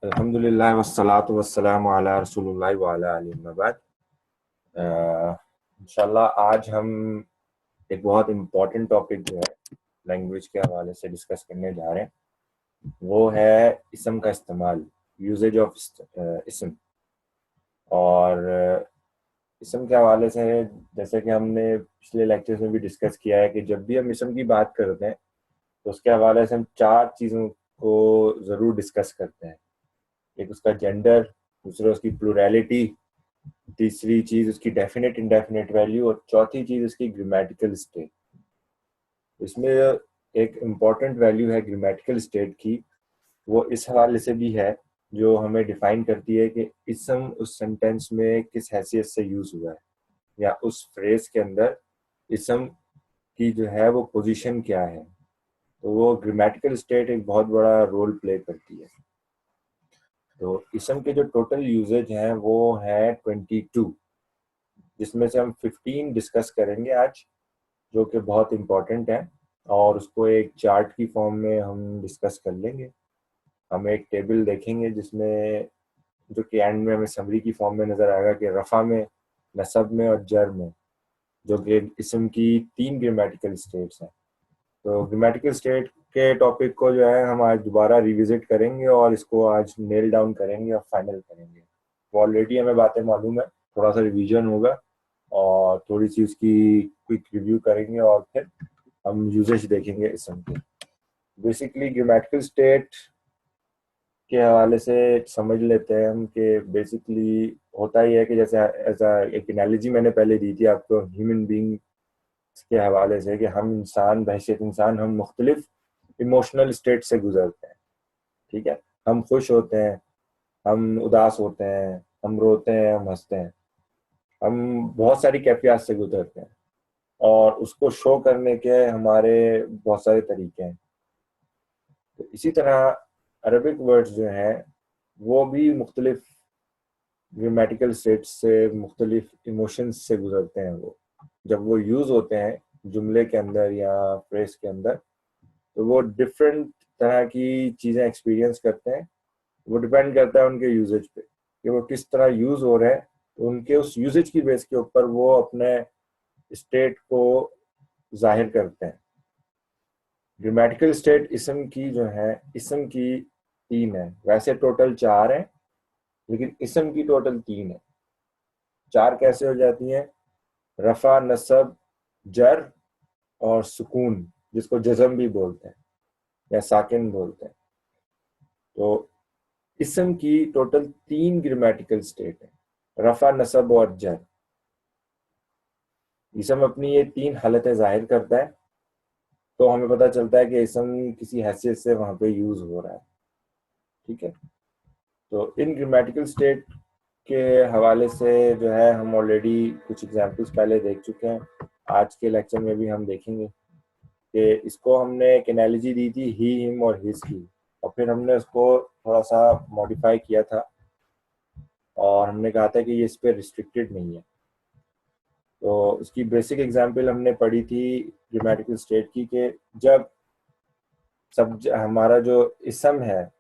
अल्हम्दुलिल्लाह वस्सलातु वस्सलामु अला रसूलिल्लाहि व अला आलिहि व बाद। इंशाल्लाह आज हम एक बहुत इम्पोर्टेंट टॉपिक जो है लैंग्वेज के हवाले से डिस्कस करने जा रहे हैं। वो है इसम का इस्तेमाल, यूजेज ऑफ इसम। और इसम के हवाले से जैसे कि हमने पिछले लेक्चर्स में भी डिस्कस किया है कि जब भी हम इसम की बात करते हैं तो उसके हवाले से हम चार चीज़ों को ज़रूर डिस्कस करते हैं। एक उसका जेंडर, दूसरा उसकी प्लूरैलिटी, तीसरी चीज उसकी डेफिनेट इंडेफिनेट वैल्यू और चौथी चीज उसकी ग्रामेटिकल स्टेट। इसमें एक इम्पॉर्टेंट वैल्यू है ग्रामेटिकल स्टेट की, वो इस हवाले से भी है जो हमें डिफाइन करती है कि इसम उस सेंटेंस में किस हैसियत से यूज हुआ है या उस फ्रेज के अंदर इसम की जो है वो पोजीशन क्या है। तो वो ग्रामेटिकल स्टेट एक बहुत बड़ा रोल प्ले करती है। तो इसम के जो टोटल यूजेज हैं वो है 22, जिसमें से हम 15 डिस्कस करेंगे आज, जो कि बहुत इम्पोर्टेंट है और उसको एक चार्ट की फॉर्म में हम डिस्कस कर लेंगे। हम एक टेबल देखेंगे जिसमें जो कि एंड में हमें समरी की फॉर्म में नज़र आएगा कि रफ़ा में, नसब में और जर में, जो कि इसम की 3 ग्रामेटिकल स्टेट्स हैं। तो ग्रामेटिकल स्टेट के टॉपिक को जो है हम आज दोबारा रिविजिट करेंगे और इसको आज नेल डाउन करेंगे और फाइनल करेंगे। तो ऑलरेडी हमें बातें मालूम है, थोड़ा सा रिवीजन होगा और थोड़ी सी उसकी क्विक रिव्यू करेंगे और फिर हम यूजेज देखेंगे इसम के। बेसिकली ग्रामेटिकल स्टेट के हवाले से समझ लेते हैं हम कि बेसिकली होता ही है कि जैसे ऐसा एक एनालॉजी मैंने पहले दी थी आपको ह्यूमन बींग के हवाले से कि हम इंसान, बहैसियत इंसान, हम मुख्तलिफ इमोशनल स्टेट से गुजरते हैं। ठीक है, हम खुश होते हैं, हम उदास होते हैं, हम रोते हैं, हम हंसते हैं, हम बहुत सारी कैफियत से गुजरते हैं और उसको शो करने के हमारे बहुत सारे तरीके हैं। तो इसी तरह अरबिक वर्ड्स जो हैं वो भी मुख्तलिफ ग्रामेटिकल स्टेट से, मुख्तलिफ इमोशंस से गुजरते हैं। वो जब वो यूज़ होते हैं जुमले के अंदर या फ्रेज के अंदर तो वो डिफरेंट तरह की चीज़ें एक्सपीरियंस करते हैं। वो डिपेंड करता है उनके यूजेज पे कि वो किस तरह यूज़ हो रहे हैं। तो उनके उस यूजेज की बेस के ऊपर वो अपने स्टेट को जाहिर करते हैं। ग्रामेटिकल स्टेट इसम की जो है, इसम की 3 है, वैसे टोटल 4 है लेकिन इसम की टोटल 3 है। 4 कैसे हो जाती हैं? रफा, नसब, जर और सुकून, जिसको जज़म भी बोलते हैं या साकिन बोलते हैं। तो इसम की टोटल 3 ग्रामेटिकल स्टेट है, रफा, नसब और जर। इसम अपनी ये 3 हालतें जाहिर करता है तो हमें पता चलता है कि इसम किसी हैसियत से वहां पे यूज हो रहा है। ठीक है, तो इन ग्रामेटिकल स्टेट के हवाले से जो है हम ऑलरेडी कुछ एग्जांपल्स पहले देख चुके हैं। आज के लेक्चर में भी हम देखेंगे कि इसको हमने एक एनालॉजी दी थी ही, हिम और हिज की, और फिर हमने उसको थोड़ा सा मॉडिफाई किया था और हमने कहा था कि ये इस पर रिस्ट्रिक्टेड नहीं है। तो उसकी बेसिक एग्जांपल हमने पढ़ी थी ग्रामेटिकल स्टेट की कि जब सब हमारा जो इसम है,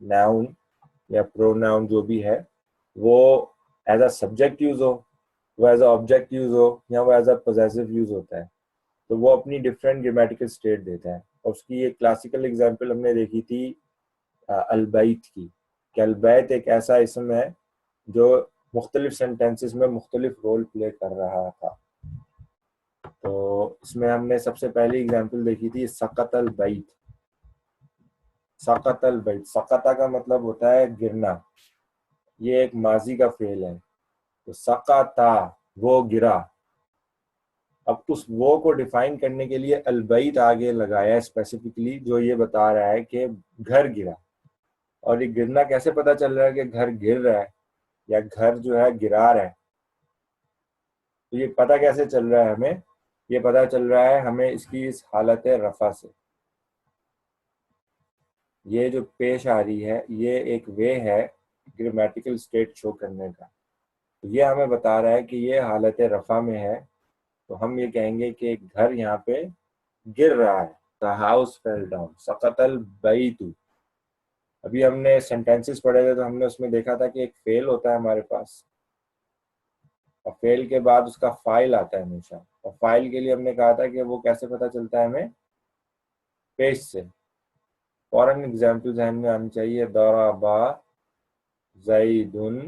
नाउन या प्रोनाउन जो भी है, वो एज अ सब्जेक्ट यूज हो, वो एज अ ऑब्जेक्ट यूज हो या वो एज अ पोजेसिव यूज होता है, तो वो अपनी डिफरेंट ग्रामेटिकल स्टेट देता है। और उसकी एक क्लासिकल एग्जांपल हमने देखी थी अलबैत की, कि अलबैत एक ऐसा इसम है जो मुख्तलिफ सेंटेंसेस में मुख्तलिफ रोल प्ले कर रहा था। तो इसमें हमने सबसे पहली एग्जांपल देखी थी सकतल बैत। सकतल बैत, सकता का मतलब होता है गिरना, ये एक माजी का फेल है। तो सकता, वो गिरा। अब उस वो को डिफाइन करने के लिए अलबैत आगे लगाया स्पेसिफिकली, जो ये बता रहा है कि घर गिरा। और ये गिरना कैसे पता चल रहा है कि घर गिर रहा है या घर जो है गिरा रहा है? तो ये पता कैसे चल रहा है हमें? ये पता चल रहा है हमें इसकी इस हालत रफा से। ये जो पेश आ रही है ये एक वे है ग्रामेटिकल स्टेट शो करने का। तो ये हमें बता रहा है कि ये हालत रफा में है, तो हम ये कहेंगे कि एक घर यहाँ पे गिर रहा है। द हाउस फेल डाउन, सकतल बैतु। अब अभी हमने सेंटेंसेस पढ़े थे तो हमने उसमें देखा था कि एक फेल होता है हमारे पास, और फेल के बाद उसका फाइल आता है हमेशा, और फाइल के लिए हमने कहा था कि वो कैसे पता चलता है हमें, पेज से। फॉरन एग्जाम्पल जहन में आनी चाहिए, दराबा जैदुन,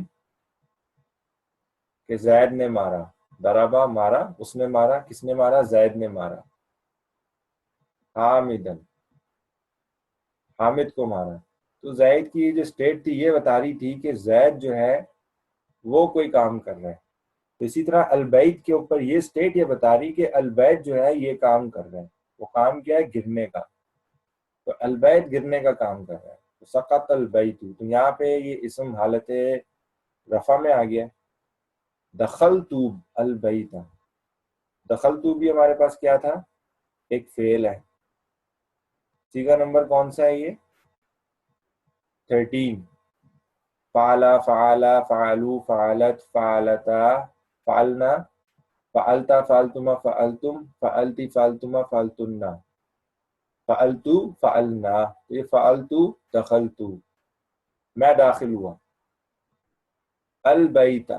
कि जैद ने मारा, दराबा मारा, उसने मारा, किसने मारा, जैद ने मारा, हामिदन, हामिद को मारा। तो जैद की जो स्टेट थी ये बता रही थी कि जैद जो है वो कोई काम कर रहा है। तो इसी तरह अलबैत के ऊपर ये स्टेट ये बता रही कि अलबैत जो है ये काम कर रहे हैं। वो काम क्या है, गिरने का। तो अलबैत गिरने का काम कर रहा है, तो सकत अलबैतु, तो यहाँ पे ये इसम हालत रफा में आ गया। दखल तू अलबैता, दखल तू भी हमारे पास क्या था, एक फेल है। सीगा नंबर कौन सा है ये, 13। फाला फाला फालू फालत फालता फालना फालता फालतुमा फालतुम फालती फालतुमा फालतुन्ना फालतू फालना। ये फालतू दखलतू, मैं दाखिल हुआ। अलबैता,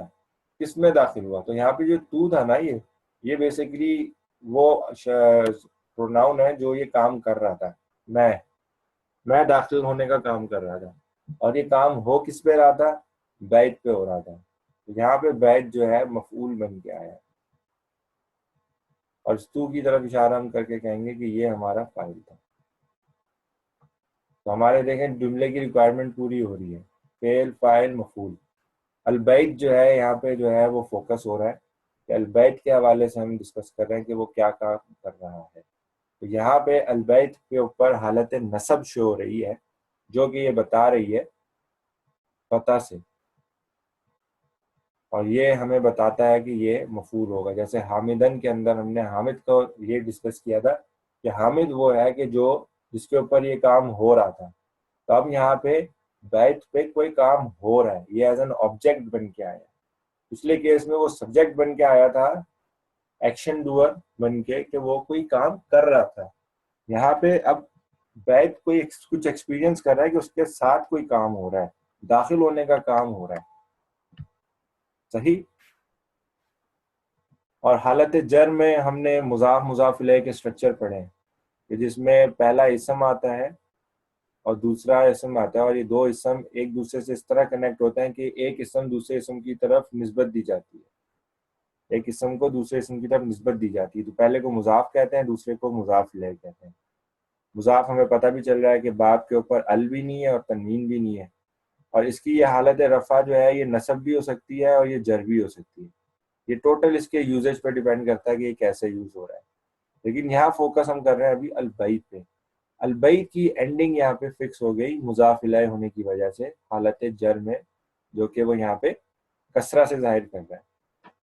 किसमें दाखिल हुआ, तो यहाँ पे जो तू था ना, ये बेसिकली वो प्रोनाउन है जो ये काम कर रहा था। मैं दाखिल होने का काम कर रहा था, और ये काम हो किस पे रहा था, बैत पे हो रहा था। तो यहाँ पे बैत जो है मफूल बन के आया, और तू की तरफ इशारा हम करके कहेंगे कि ये हमारा फाइल था। तो हमारे देखें जुमले की रिक्वायरमेंट पूरी हो रही है, फेल फाइल मफूल। अलबैत जो है यहाँ पे जो है वो फोकस हो रहा है कि अलबैत के हवाले से हम डिस्कस कर रहे हैं कि वो क्या काम कर रहा है। तो यहाँ पे अलबैत के ऊपर हालत नसब शो हो रही है, जो कि ये बता रही है पता से, और ये हमें बताता है कि ये मफूल होगा। जैसे हामिदन के अंदर हमने हामिद को ये डिस्कस किया था कि हामिद वो है कि जो जिसके ऊपर ये काम हो रहा था। तो अब यहाँ पे बैत पे कोई काम हो रहा है, ये एज एन ऑब्जेक्ट बन के आया। पिछले केस में वो सब्जेक्ट बन के आया था, एक्शन डूअर बन के, कि वो कोई काम कर रहा था। यहाँ पे अब बैत कोई कुछ एक्सपीरियंस कर रहा है कि उसके साथ कोई काम हो रहा है, दाखिल होने का काम हो रहा है। सही। और हालत जर में हमने मुजाफ मुजाफ इलैह के स्ट्रक्चर पढ़े हैं, कि जिसमें पहला इसम आता है और दूसरा इसम आता है, और ये दो इसम एक दूसरे से इस तरह कनेक्ट होते हैं कि एक इसम दूसरे इसम की तरफ निस्बत दी जाती है, एक इसम को दूसरे इसम की तरफ निस्बत दी जाती है। तो पहले को मुजाफ कहते हैं, दूसरे को मुजाफ इलैह कहते हैं। मुजाफ हमें पता भी चल रहा है कि बाप के ऊपर अल भी नहीं है और तनवीन भी नहीं है, और इसकी ये हालत रफ़ा जो है ये नसब भी हो सकती है और ये जर भी हो सकती है। ये टोटल इसके यूजेज पर डिपेंड करता है कि ये कैसे यूज हो रहा है। लेकिन यहाँ फोकस हम कर रहे हैं अभी अलबैत पे। अलबैत की एंडिंग यहाँ पे फिक्स हो गई मुजाफ इलैह होने की वजह से हालत जर में, जो कि वो यहाँ पे कसरा से जाहिर कर रहा है।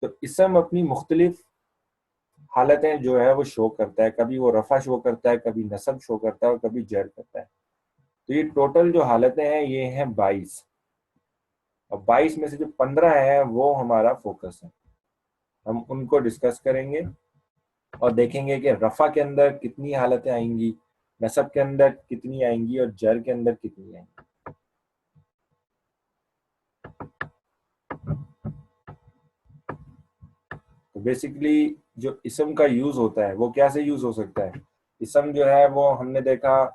तो इसम अपनी मुख्तलिफ हालतें जो है वो शो करता है, कभी वो रफा शो करता है, कभी नसब शो करता है, और कभी जर करता है। तो ये टोटल जो हालतें हैं ये हैं 22, और 22 में से जो 15 हैं वो हमारा फोकस है। हम उनको डिस्कस करेंगे और देखेंगे कि रफा के अंदर कितनी हालतें आएंगी, नसब के अंदर कितनी आएंगी, और जर के अंदर कितनी आएंगी। तो बेसिकली जो इसम का यूज होता है वो कैसे यूज हो सकता है। इसम जो है वो हमने देखा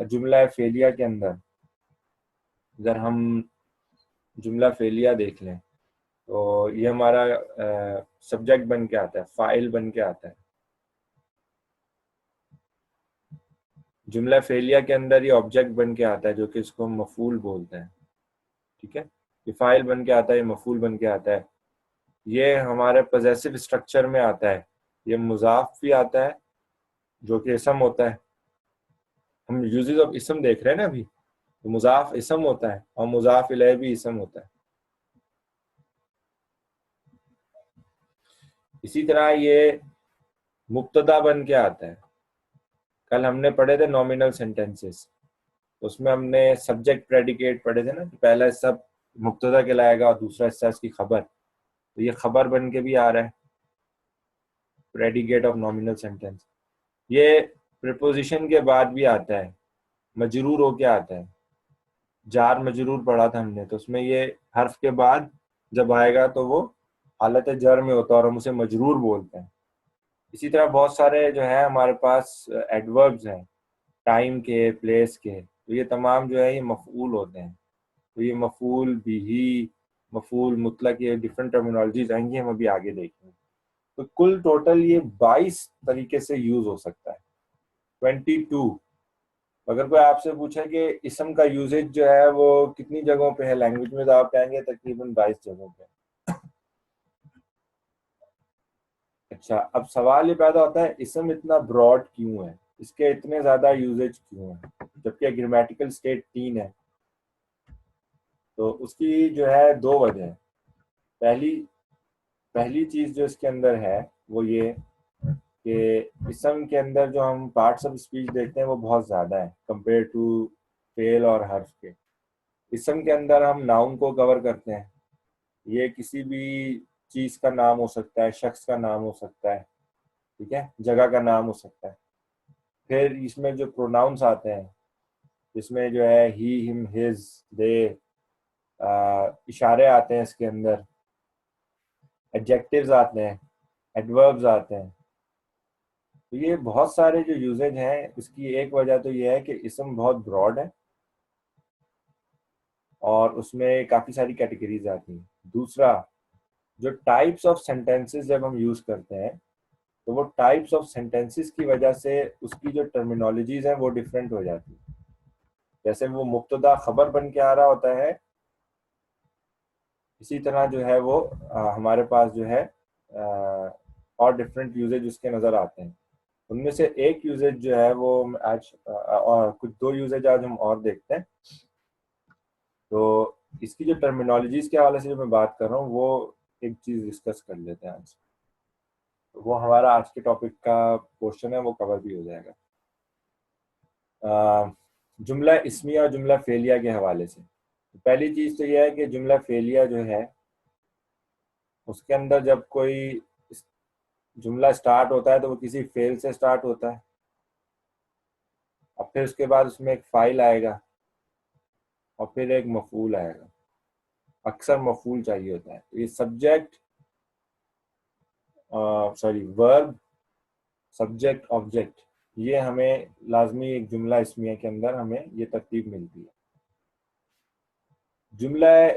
जुमला फेलिया के अंदर, अगर हम जुमला फेलिया देख लें तो ये हमारा सब्जेक्ट बन के आता है, फाइल बन के आता है। जुमला फेलिया के अंदर ये ऑब्जेक्ट बन के आता है, जो कि इसको हम मफूल बोलते हैं। ठीक है, ये फाइल बन के आता है, ये मफूल बन के आता है। ये हमारे पजेसिव स्ट्रक्चर में आता है। ये मुजाफ भी आता है जो कि इसम होता है। हम यूजेस ऑफ इसम देख रहे हैं ना अभी, तो मुजाफ इसम होता है और मुजाफ इलैह भी इसम होता है। इसी तरह ये मुब्तदा बन के आता है। कल हमने पढ़े थे नॉमिनल सेंटेंसेस, उसमें हमने सब्जेक्ट प्रेडिकेट पढ़े थे ना, कि पहला हिस्सा मुब्तदा कहलाएगा और दूसरा हिस्सा इसकी खबर। तो ये खबर बन के भी आ रहा है, प्रेडिकेट ऑफ नॉमिनल सेंटेंस। ये प्रिपोजिशन के बाद भी आता है, मजरूर होके आता है। जार मजरूर पढ़ा था हमने, तो उसमें ये हर्फ के बाद जब आएगा तो वो हालत जर में होता है और हम उसे मजरूर बोलते हैं। इसी तरह बहुत सारे जो है हमारे पास एडवर्ब्स हैं, टाइम के, प्लेस के, तो ये तमाम जो है ये मफऊल होते हैं। तो ये मफूल बिही, मफूल मुतलक, ये डिफरेंट टर्मिनोलॉजीज आएंगी, हम अभी आगे देखेंगे। तो कुल टोटल ये 22 तरीके से यूज हो सकता है, 22। अगर कोई आपसे पूछे कि इसम का यूजेज जो है वो कितनी जगहों पे है लैंग्वेज में, तो आप कहेंगे तकरीबन 22 जगहों पे। अच्छा, अब सवाल ये पैदा होता है इसम इतना ब्रॉड क्यों है, इसके इतने ज्यादा यूजेज क्यों है, जबकि ग्रामेटिकल स्टेट 3 है। तो उसकी जो है दो वजह है। पहली पहली चीज जो इसके अंदर है वो ये कि इसम के अंदर जो हम पार्ट्स ऑफ स्पीच देखते हैं वो बहुत ज्यादा है कंपेयर टू फेल और हर्फ के। इसम के अंदर हम नाउन को कवर करते हैं, ये किसी भी चीज का नाम हो सकता है, शख्स का नाम हो सकता है, ठीक है, जगह का नाम हो सकता है। फिर इसमें जो प्रोनाउंस आते हैं, इसमें जो है ही, हिम, हिज, दे, इशारे आते हैं इसके अंदर, एडजेक्टिव्स आते हैं, एडवर्ब्स आते हैं। तो ये बहुत सारे जो यूजेज हैं, इसकी एक वजह तो ये है कि इसम बहुत ब्रॉड है और उसमें काफ़ी सारी कैटेगरीज आती हैं। दूसरा, जो टाइप्स ऑफ सेंटेंसेस जब हम यूज़ करते हैं, तो वो टाइप्स ऑफ सेंटेंसेस की वजह से उसकी जो टर्मिनोलॉजीज हैं वो डिफरेंट हो जाती है। जैसे वो मुब्तदा खबर बन के आ रहा होता है, इसी तरह जो है वो हमारे पास जो है और डिफरेंट यूजेज उसके नज़र आते हैं। उनमें से एक यूजेज जो है वो आज और कुछ दो यूजेज आज हम और देखते हैं। तो इसकी जो टर्मिनोलॉजीज के हवाले से जो मैं बात कर रहा हूँ वो एक चीज़ डिस्कस कर लेते हैं आज। तो वो हमारा आज के टॉपिक का क्वेश्चन है, वो कवर भी हो जाएगा। जुमला इस्मिया और जुमला फेलिया के हवाले से तो पहली चीज़ तो यह है कि जुमला फेलिया जो है उसके अंदर जब कोई जुमला स्टार्ट होता है तो वो किसी फेल से स्टार्ट होता है, और फिर उसके बाद उसमें एक फाइल आएगा और फिर एक मफूल आएगा। अक्सर मफूल चाहिए होता है। तो ये subject, sorry, verb, subject, object, ये हमें लाजमी एक जुमला इस्मिया के अंदर हमें ये तरतीब मिलती है। जुमला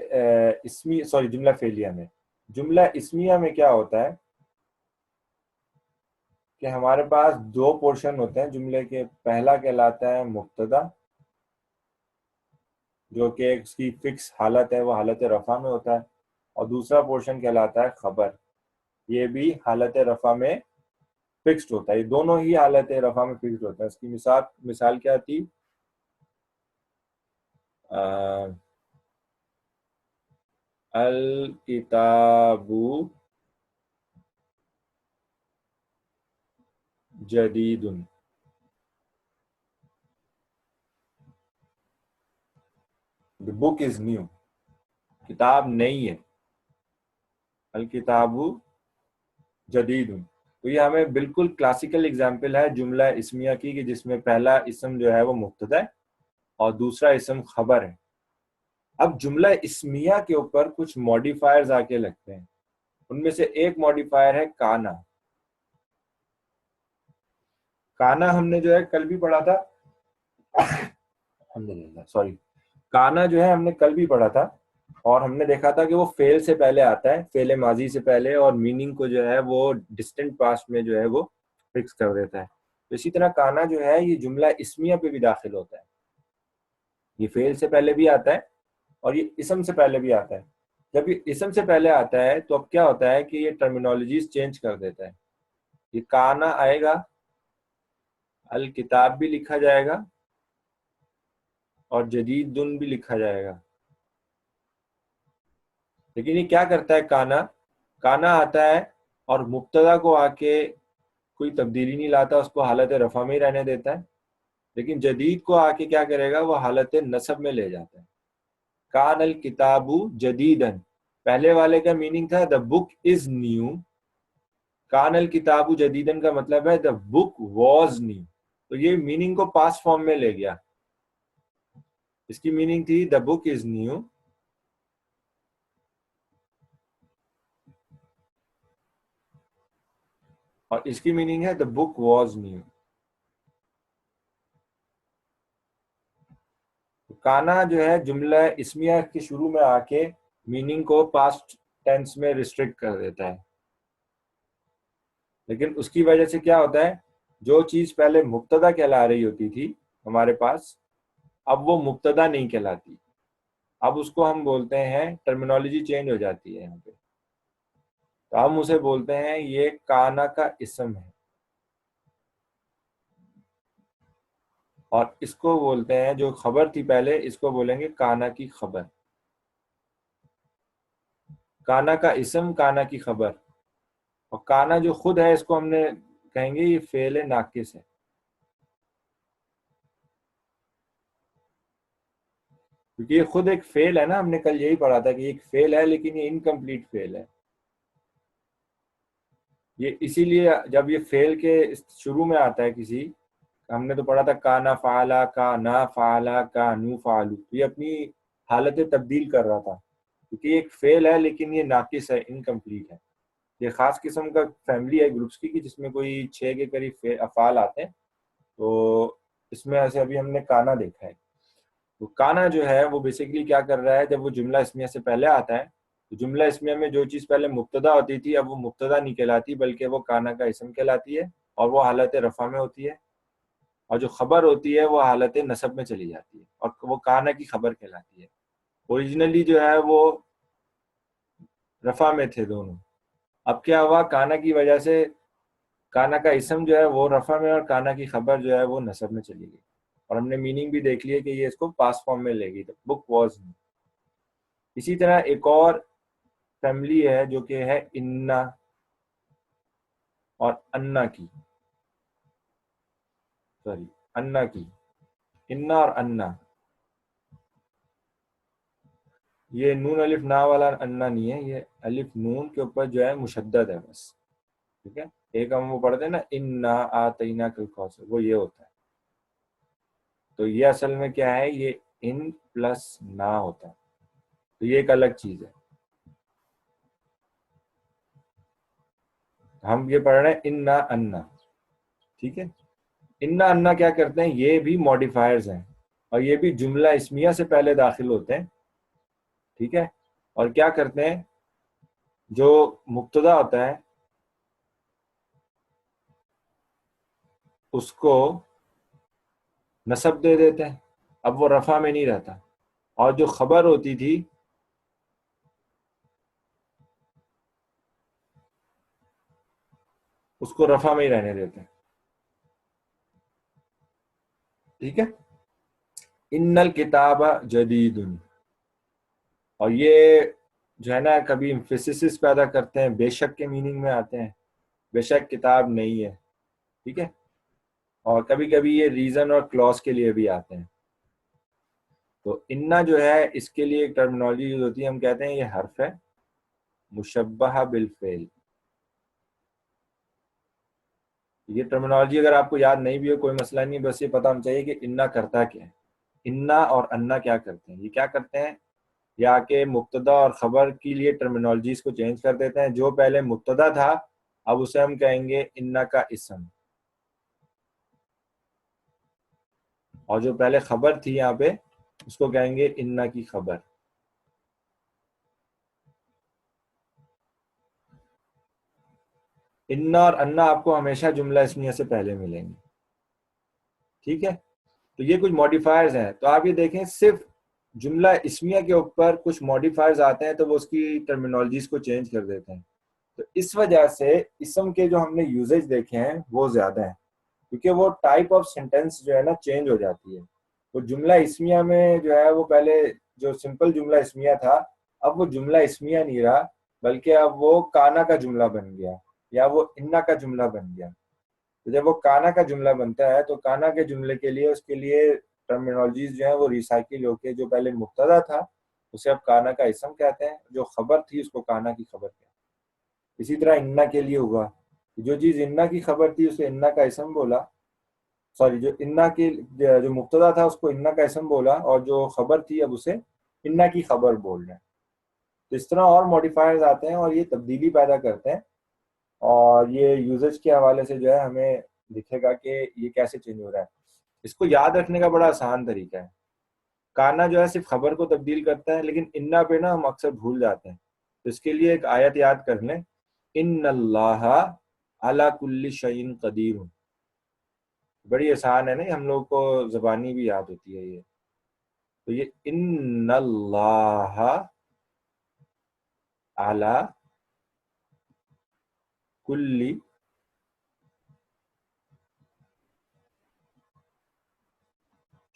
इसमी सॉरी जुमला फेलिया में, जुमला इस्मिया में क्या होता है कि हमारे पास दो पोर्शन होते हैं जुमले के। पहला कहलाता है मुब्तदा, जो कि उसकी फिक्स हालत है, वो हालत रफ़ा में होता है। और दूसरा पोर्शन कहलाता है खबर, ये भी हालत रफ़ा में फिक्स्ड होता है। ये दोनों ही हालत रफ़ा में फिक्स्ड होता है। इसकी मिसाल मिसाल क्या थी? अल किताबु जदीदुन, द बुक इज न्यू, किताब नई है। अल किताबु जदीदुन, तो ये हमें बिल्कुल क्लासिकल एग्जाम्पल है जुमला इस्मिया की, कि जिसमें पहला इसम जो है वो मुब्तदा है और दूसरा इसम खबर है। अब जुमला इस्मिया के ऊपर कुछ मॉडिफायर्स आके लगते हैं। उनमें से एक मॉडिफायर है काना। काना हमने जो है कल भी पढ़ा था, अल्हम्दुलिल्लाह, सॉरी, काना जो है हमने कल भी पढ़ा था और हमने देखा था कि वो फेल से पहले आता है, फेल माजी से पहले, और मीनिंग को जो है वो डिस्टेंट पास्ट में जो है वो फिक्स कर देता है। तो इसी तरह काना जो है ये जुमला इस्मिया पे भी दाखिल होता है। ये फेल से पहले भी आता है और ये इसम से पहले भी आता है। जब ये इसम से पहले आता है तो अब क्या होता है कि ये टर्मिनोलॉजीज चेंज कर देता है। ये काना आएगा, अल किताब भी लिखा जाएगा और जदीद दुन भी लिखा जाएगा। लेकिन ये क्या करता है काना? काना आता है और मुब्तदा को आके कोई तब्दीली नहीं लाता, उसको हालत रफ़ा में ही रहने देता है। लेकिन जदीद को आके क्या करेगा, वो हालत नसब में ले जाता है। कान अल किताबु जदीदन, पहले वाले का मीनिंग था द बुक इज न्यू। कान अल किताबु जदीदन का मतलब है द बुक वॉज न्यू। तो ये मीनिंग को पास्ट फॉर्म में ले गया। इसकी मीनिंग थी द बुक इज न्यू, और इसकी मीनिंग है द बुक वॉज न्यू। काना जो है जुमला इस्मिया के शुरू में आके मीनिंग को पास्ट टेंस में रिस्ट्रिक्ट कर देता है। लेकिन उसकी वजह से क्या होता है, जो चीज पहले मुब्तदा कहला रही होती थी हमारे पास, अब वो मुब्तदा नहीं कहलाती। अब उसको हम बोलते हैं, टर्मिनोलॉजी चेंज हो जाती है यहाँ पे, तो हम उसे बोलते हैं ये काना का इस्म है, और इसको बोलते हैं, जो खबर थी पहले, इसको बोलेंगे काना की खबर। काना का इस्म, काना की खबर। और काना जो खुद है, इसको हमने कहेंगे ये फेल नाकिस है। क्योंकि ये खुद एक फेल है ना, हमने कल यही पढ़ा था कि एक फेल है, लेकिन ये इनकम्प्लीट फेल है। ये इसीलिए जब ये फेल के शुरू में आता है किसी, हमने तो पढ़ा था काना फाला, का ना फाला, का नू फालू, तो ये अपनी हालतें तब्दील कर रहा था, क्योंकि एक फेल है लेकिन ये नाकिस है, इनकम्प्लीट है। ये खास किस्म का फैमिली है ग्रुप्स की, कि जिसमें कोई 6 के करीब अफाल आते हैं। तो इसमें ऐसे अभी हमने काना देखा है। तो काना जो है वो बेसिकली क्या कर रहा है, जब वो जुमला इसमिया से पहले आता है, तो जुमला इसमिया में जो चीज़ पहले मुब्तदा होती थी, अब वो मुब्तदा नहीं कहलाती, बल्कि वो काना का इसम कहलाती है, और वो हालत रफ़ा में होती है। और जो खबर होती है वो हालत नसब में चली जाती है, और वो काना की खबर कहलाती है। ओरिजिनली जो है वो रफ़ा में थे दोनों। अब क्या हुआ, काना की वजह से काना का इसम जो है वो रफ़ा में, और काना की खबर जो है वो नसब में चली गई। और हमने मीनिंग भी देख लिया कि ये इसको पास फॉर्म में लेगी, तो बुक वॉज। इसी तरह एक और फैमिली है जो कि है इन्ना और अन्ना की, सॉरी, अन्ना की। इन्ना और अन्ना, ये नून अलिफ ना वाला अन्ना नहीं है, ये अलिफ नून के ऊपर जो है मुशद्दद है बस। ठीक है, एक हम वो पढ़ते हैं ना, इन्ना आतैना कल कौसर, वो ये होता है। तो ये असल में क्या है, ये इन प्लस ना होता है, तो ये एक अलग चीज है। हम ये पढ़ रहे हैं इन्ना अन्ना। ठीक है, इन्ना अन्ना क्या करते हैं, ये भी मॉडिफायर्स हैं, और ये भी जुमला इस्मिया से पहले दाखिल होते हैं। ठीक है, और क्या करते हैं, जो मुब्तदा होता है उसको नसब दे देते हैं, अब वो रफा में नहीं रहता। और जो खबर होती थी उसको रफा में ही रहने देते हैं। ठीक है, इन्नल किताब जदीदुन, और ये जो है ना, कभी एम्फेसिस पैदा करते हैं, बेशक के मीनिंग में आते हैं, बेशक किताब नहीं है। ठीक है, और कभी कभी ये रीजन और क्लॉज के लिए भी आते हैं। तो इन्ना जो है, इसके लिए एक टर्मिनोलॉजी यूज होती है, हम कहते हैं ये हर्फ है मुशब्बहा बिल फेल। ये टर्मिनोलॉजी अगर आपको याद नहीं भी हो कोई मसला नहीं, बस ये पता होना चाहिए कि इन्ना करता क्या है। इन्ना और अन्ना क्या करते हैं, ये क्या करते हैं, या के मुब्तदा और खबर के लिए टर्मिनोलॉजीज को चेंज कर देते हैं। जो पहले मुब्तदा था, अब उसे हम कहेंगे इन्ना का इसम, और जो पहले खबर थी यहाँ पे, उसको कहेंगे इन्ना की खबर। इन्ना और अन्ना आपको हमेशा जुमला इसमिया से पहले मिलेंगे। ठीक है, तो ये कुछ मॉडिफायर्स हैं। तो आप ये देखें, सिर्फ जुमला इसमिया के ऊपर कुछ मॉडिफायर्स आते हैं तो वो उसकी टर्मिनोलॉजीज को चेंज कर देते हैं। तो इस वजह से इसम के जो हमने यूजेज देखे हैं वो ज्यादा है, क्योंकि वो टाइप ऑफ सेंटेंस जो है ना चेंज हो जाती है। वो जुमला इसमिया में जो है, वो पहले जो सिंपल जुमला इसमिया था, अब वो जुमला इसमिया नहीं रहा, बल्कि अब वो काना का जुमला बन गया, या वो इन्ना का जुमला बन गया। तो जब वो काना का जुमला बनता है, तो काना के जुमले के लिए उसके लिए टर्मिनोलॉजीज जो है वो रिसाइकिल होके, जो पहले मुब्तदा था उसे अब काना का इसम कहते हैं, जो खबर थी उसको काना की खबर कहते हैं। इसी तरह इन्ना के लिए हुआ, जो चीज इन्ना की खबर थी उसे इन्ना का इसम बोला, सॉरी, जो इन्ना की जो मुब्तदा था उसको इन्ना का इसम बोला, और जो खबर थी अब उसे इन्ना की खबर बोल रहे हैं। तो इस तरह और मॉडिफायर्स आते हैं और ये तब्दीली पैदा करते हैं, और ये यूजेज के हवाले से जो है हमें दिखेगा कि ये कैसे चेंज हो रहा है। इसको याद रखने का बड़ा आसान तरीका है। काना जो है सिर्फ खबर को तब्दील करता है, लेकिन इन्ना पे ना हम अक्सर भूल जाते हैं। तो इसके लिए एक आयत याद कर लें, इन्नल्लाहा अला कुल्ली शैइन कदीर। बड़ी आसान है ना, हम लोग को जबानी भी याद होती है ये। तो ये इन्नल्लाहा अला कुल्ली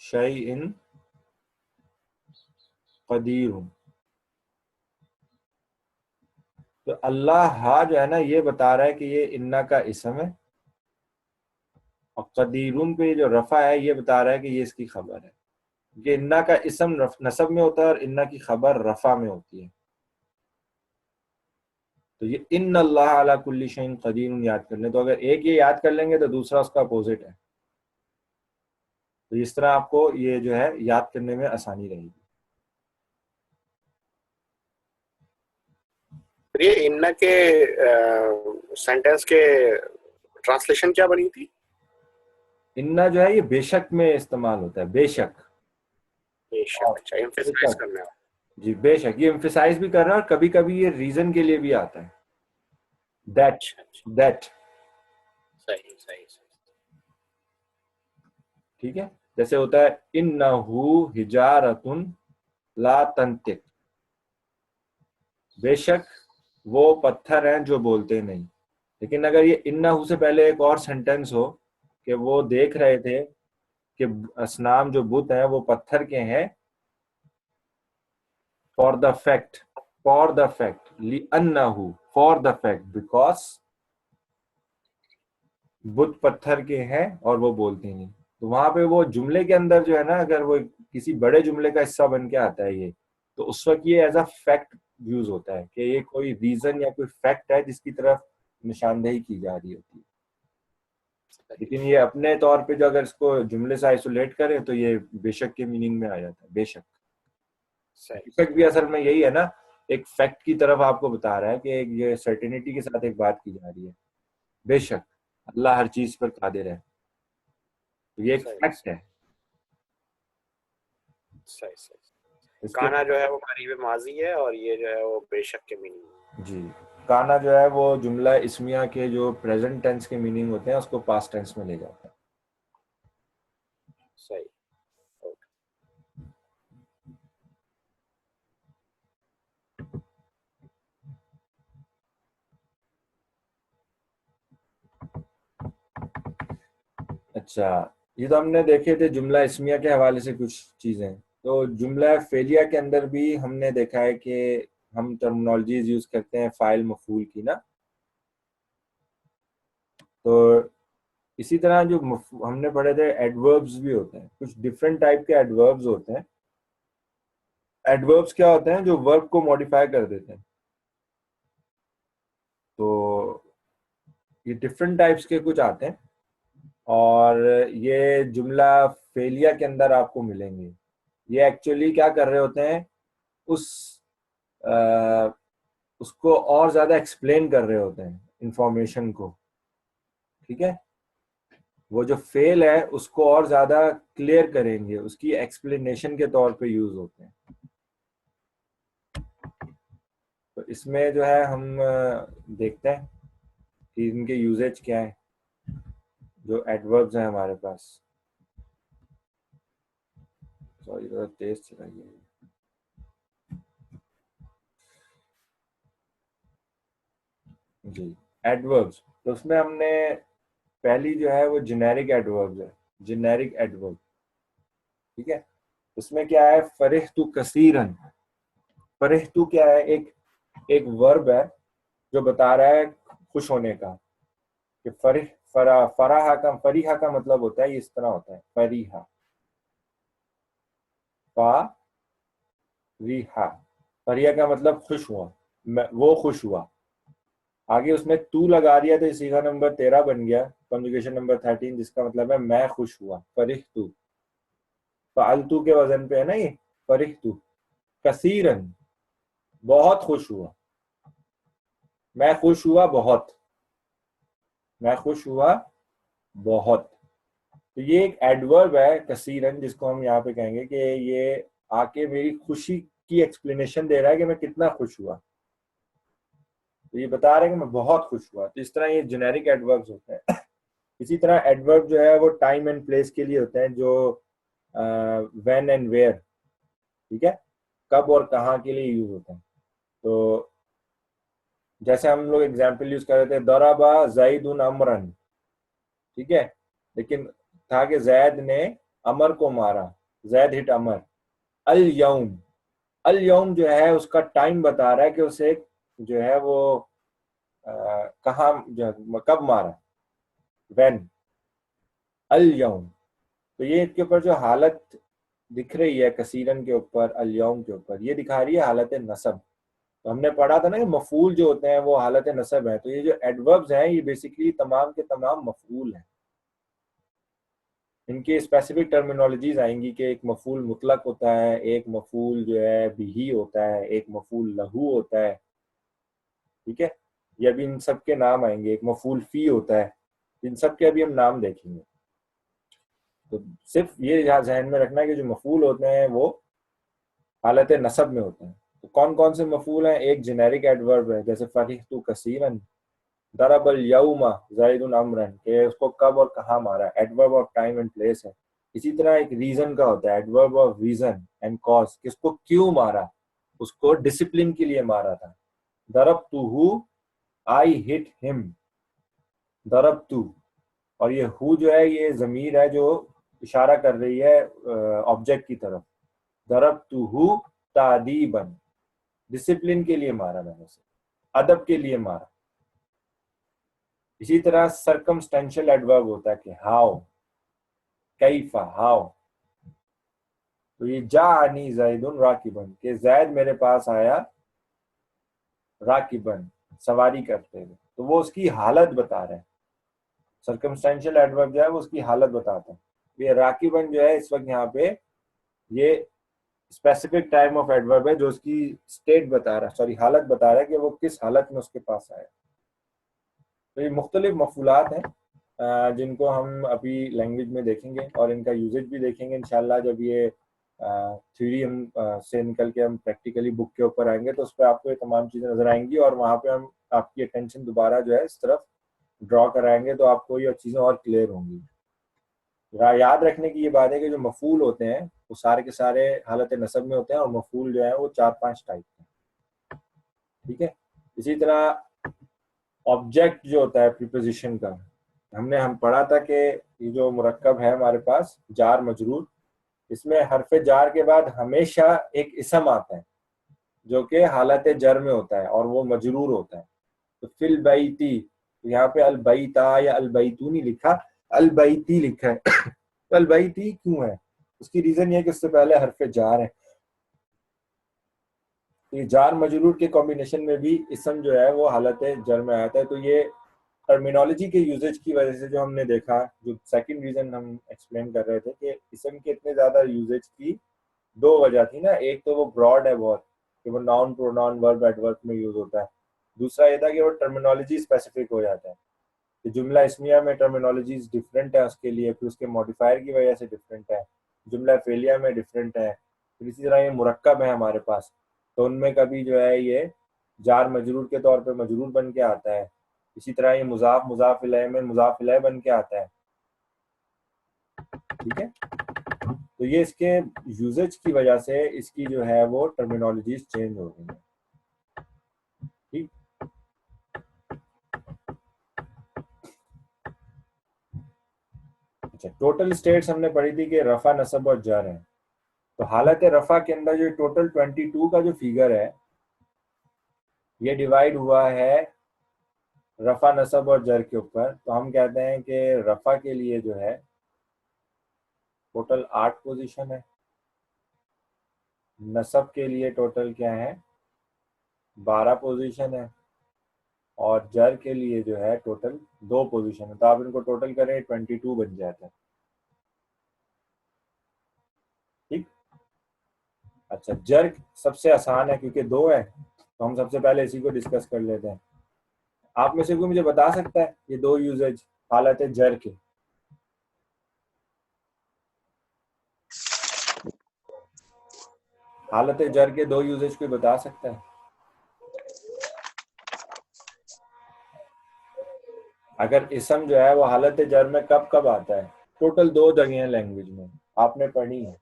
शैइन कदीर। तो अल्लाह हा जो है ना, ये बता रहा है कि ये इन्ना का इसम है, और कदीरुन पे जो रफा है ये बता रहा है कि ये इसकी खबर है। ये इन्ना का इसम नसब में होता है और इन्ना की खबर रफा में होती है। तो ये इन अल्लाह अला कुल्ली शैइन कदीर याद कर लें, तो अगर एक ये याद कर लेंगे तो दूसरा उसका अपोजिट है। तो इस तरह आपको ये जो है याद करने में आसानी रहेगी। ये इन्ना के सेंटेंस के ट्रांसलेशन क्या बनी थी? इन्ना जो है ये बेशक में इस्तेमाल होता है, बेशक। बेशक, अच्छा, एम्फसाइज करने वाला। जी बेशक, ये एम्फसाइज भी कर रहा है, और कभी कभी ये रीजन के लिए भी आता है, दैट, अच्छा अच्छा, दैट। सही सही सही। ठीक है, जैसे होता है इन्नहु हिजारतुन ला तंतिक, बेशक वो पत्थर हैं जो बोलते नहीं। लेकिन अगर ये इन्नहु से पहले एक और सेंटेंस हो कि वो देख रहे थे कि असनाम जो बुत हैं वो पत्थर के हैं, for the fact, for the fact ली अन्नहु, फॉर द फैक्ट बिकॉज बुत पत्थर के हैं और वो बोलते नहीं। तो वहां पे वो जुमले के अंदर जो है ना, अगर वो किसी बड़े जुमले का हिस्सा बन के आता है ये, तो उस वक्त ये एज अ फैक्ट यूज होता है कि ये कोई रीजन या कोई फैक्ट है जिसकी तरफ निशानदेही की जा रही होती है। लेकिन ये अपने तौर पे जो अगर इसको जुमले से आइसोलेट करें तो ये बेशक के मीनिंग में आ जाता है, बेशक। सही बेशक भी असल में यही है ना, एक फैक्ट की तरफ आपको बता रहा है कि एक ये सर्टेनिटी के साथ एक बात की जा रही है, बेशक अल्लाह हर चीज पर कादिर है, तो ये एक सही फैक्ट है। सही सही। इसके काना जो है वो करीब माजी है, और ये जो है वो बेशक के मीनिंग। जी, काना जो है वो जुमला इस्मिया के जो प्रेजेंट टेंस के मीनिंग होते हैं उसको पास्ट टेंस में ले जाता है। सही। अच्छा, ये तो हमने देखे थे जुमला इस्मिया के हवाले से कुछ चीजें। तो जुमला फेलिया के अंदर भी हमने देखा है कि हम टर्मिनोलॉजीज यूज करते हैं फाइल मफूल की ना। तो इसी तरह जो हमने पढ़े थे एडवर्ब्स भी होते हैं, कुछ डिफरेंट टाइप के एडवर्ब्स होते हैं। एडवर्ब्स क्या होते हैं? जो वर्ब को मॉडिफाई कर देते हैं। तो ये डिफरेंट टाइप्स के कुछ आते हैं, और ये जुमला फेलिया के अंदर आपको मिलेंगे। ये एक्चुअली क्या कर रहे होते हैं, उस आ, उसको और ज्यादा एक्सप्लेन कर रहे होते हैं इंफॉर्मेशन को। ठीक है, वो जो फेल है उसको और ज्यादा क्लियर करेंगे, उसकी एक्सप्लेनेशन के तौर पे यूज होते हैं। तो इसमें जो है हम देखते हैं कि इनके यूजेज क्या है, जो एडवर्ब्स हैं हमारे पास। सॉरी, थोड़ा तेज चलाइए। जी, एडवर्ब्स, तो उसमें हमने पहली जो है वो जेनेरिक एडवर्ब्स है, जेनेरिक एडवर्ब। ठीक है, उसमें क्या है, फरिहतु कसीरन। फरिहतु क्या है, एक एक वर्ब है जो बता रहा है खुश होने का। कि फरिह, फरीहा का मतलब होता है, इस तरह होता है फरीहा, फरीहा। फरीहा का मतलब खुश हुआ, वो खुश हुआ। आगे उसमें तू लगा दिया तो सीखा नंबर 13 बन गया, कॉन्जुगेशन नंबर 13, जिसका मतलब है मैं खुश हुआ, फरिह तू। फालतू के वजन पे है ना ये, फरिह तू कसीरन, बहुत खुश हुआ, मैं खुश हुआ बहुत, मैं खुश हुआ बहुत। तो ये एक एडवर्ब है कसीरन, जिसको हम यहाँ पे कहेंगे कि ये आके मेरी खुशी की एक्सप्लेनेशन दे रहा है कि मैं कितना खुश हुआ। तो ये बता रहे हैं कि मैं बहुत खुश हुआ। तो इस तरह ये जेनेरिक एडवर्ब्स होते हैं। इसी तरह एडवर्ब जो है वो टाइम एंड प्लेस के लिए होते हैं, जो व्हेन एंड वेयर, ठीक है, कब और कहाँ के लिए यूज होते हैं। तो जैसे हम लोग एग्जाम्पल यूज कर रहे थे, दराबा जैदुन अमरन, ठीक है, लेकिन था कि जैद ने अमर को मारा, जैद हिट अमर। अल यौम, अल यौम जो है उसका टाइम बता रहा है कि उसे जो है वो कहाँ कब मारा, व्हेन, अल यौम। तो ये इसके ऊपर जो हालत दिख रही है कसीरन के ऊपर, अल यौम के ऊपर, ये दिखा रही है हालत नसब। तो हमने पढ़ा था ना कि मफूल जो होते हैं वो हालत नसब है। तो ये जो एडवर्ब्स हैं ये बेसिकली तमाम के तमाम मफूल हैं। इनकी स्पेसिफिक टर्मिनोलॉजीज आएंगी कि एक मफूल मुतलक होता है, एक मफूल जो है बिही होता है, एक मफूल लहू होता है, ठीक है। ये अभी इन सब के नाम आएंगे, एक मफूल फी होता है, इन सब के अभी हम नाम देखेंगे। तो सिर्फ ये यहाँ जहन में रखना है कि जो मफूल होते हैं वो हालत नसब में होते हैं। तो कौन कौन से मफूल हैं? एक जेनेरिक एडवर्ब है, जैसे फरीह कसीरन, दरबल यौमा जैदुन अमरन, के उसको कब और कहाँ मारा, adverb of time and place है। इसी तरह एक रीजन का होता है, adverb of reason and cause, किसको क्यों मारा, उसको डिसिप्लिन के लिए मारा था। दरब तू, आई हिट हिम, दरब तू। और ये हु जो है ये जमीर है जो इशारा कर रही है ऑब्जेक्ट की तरफ। दरब तू हु तादीबन, डिसिप्लिन के लिए मारा मैंने उसे, अदब के लिए मारा। इसी तरह सरकमस्टेंशियल एडवर्ब होता है कि हाउ, कैफा, हाउ। तो ये जानी जैदुन राकिबन, के जैद मेरे पास आया राकिबन, सवारी करते हुए। तो वो उसकी हालत बता रहे हैं। सरकमस्टेंशियल एडवर्ब जो है वो उसकी हालत बताता है। ये राकिबन जो है इस वक्त यहाँ पे ये स्पेसिफिक टाइम ऑफ एडवर्ब है जो उसकी स्टेट बता रहा है, सॉरी हालत बता रहा है कि वो किस हालत में उसके पास आया। तो ये मुख्तलिफ मफूलात हैं जिनको हम अभी लैंग्वेज में देखेंगे और इनका यूजेज भी देखेंगे इंशाल्लाह। जब ये थ्योरी हम से निकल के हम प्रैक्टिकली बुक के ऊपर आएंगे तो उस पर आपको ये तमाम चीज़ें नजर आएंगी और वहाँ पे हम आपकी अटेंशन दोबारा जो है इस तरफ ड्रॉ कराएंगे तो आपको ये चीज़ें और क्लियर होंगी। याद रखने की ये बात है कि जो मफूल होते हैं वो सारे के सारे हालत नसब में होते हैं और मफूल जो है वो 4-5 टाइप के, ठीक है। इसी तरह ऑब्जेक्ट जो होता है प्रीपोजिशन का, हम पढ़ा था कि ये जो मुरक्कब है हमारे पास जार मजरूर, इसमें हरफ जार के बाद हमेशा एक इसम आता है जो कि हालत जर में होता है और वो मजरूर होता है। तो फिल बैती, तो यहाँ पे अलबैता या अलबैतू नहीं लिखा, अलबैती लिखा है। तो अलबैती क्यों है? उसकी रीजन ये है कि उससे पहले हरफ जार है। तो ये जार मजरूर के कॉम्बिनेशन में भी इसम जो है वो हालत जर में आता है। तो ये टर्मिनोलॉजी के यूजेज की वजह से जो हमने देखा, जो सेकंड रीजन हम एक्सप्लेन कर रहे थे कि इसम के इतने ज्यादा यूजेज की दो वजह थी ना। एक तो वो ब्रॉड है बहुत कि वो नाउन प्रोनाउन वर्ब एडवर्ब में यूज होता है। दूसरा ये था कि वो टर्मिनोलॉजी स्पेसिफिक हो जाता है कि जुमला इसमिया में टर्मिनोलॉजीज डिफरेंट है उसके लिए, फिर उसके मॉडिफायर की वजह से डिफरेंट है, जुमला फेलिया में डिफरेंट है। फिर इसी तरह ये मुरक्कब है हमारे पास, तो उनमें कभी जो है ये जार मजरूर के तौर पे मजरूर बन के आता है। इसी तरह ये मुजाफ मुजाफ इलैह में मुजाफ इलैह बन के आता है, ठीक है। तो ये इसके यूजेज की वजह से इसकी जो है वो टर्मिनोलॉजीज चेंज हो रही है, ठीक। अच्छा, टोटल स्टेट्स हमने पढ़ी थी कि रफा नसब और जर है। तो हालत रफा के अंदर जो टोटल 22 का जो फिगर है ये डिवाइड हुआ है रफा नसब और जर के ऊपर। तो हम कहते हैं कि रफा के लिए जो है टोटल 8 पोजीशन है, नसब के लिए टोटल क्या है 12 पोजीशन है, और जर के लिए जो है टोटल 2 पोजीशन है, तो आप इनको टोटल करें 22 बन जाता है। ठीक। अच्छा, जर सबसे आसान है क्योंकि 2 है, तो हम सबसे पहले इसी को डिस्कस कर लेते हैं। आप में से कोई मुझे बता सकता है ये 2 यूजेज हालत है जर के? हालत जर के 2 यूजेज कोई बता सकता है? अगर इसम जो है वो हालत जर में कब कब आता है? टोटल 2 जगह हैं लैंग्वेज में, आपने पढ़ी है।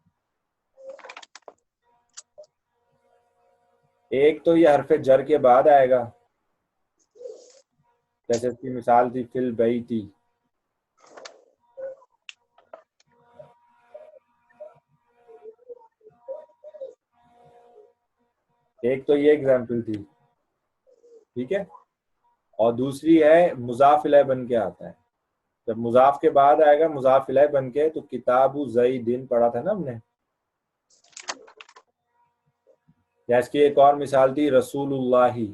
एक तो ये हरफ जर के बाद आएगा, जैसे इसकी मिसाल थी फिल बई थी। एक तो ये एग्जाम्पल थी, ठीक है। और दूसरी है मुजाफ इलैह बन के आता है। जब मुजाफ के बाद आएगा मुजाफ इलैह बन के, तो किताबु जई दिन पढ़ा था ना हमने। या इसकी एक और मिसाल थी रसूलुल्लाही,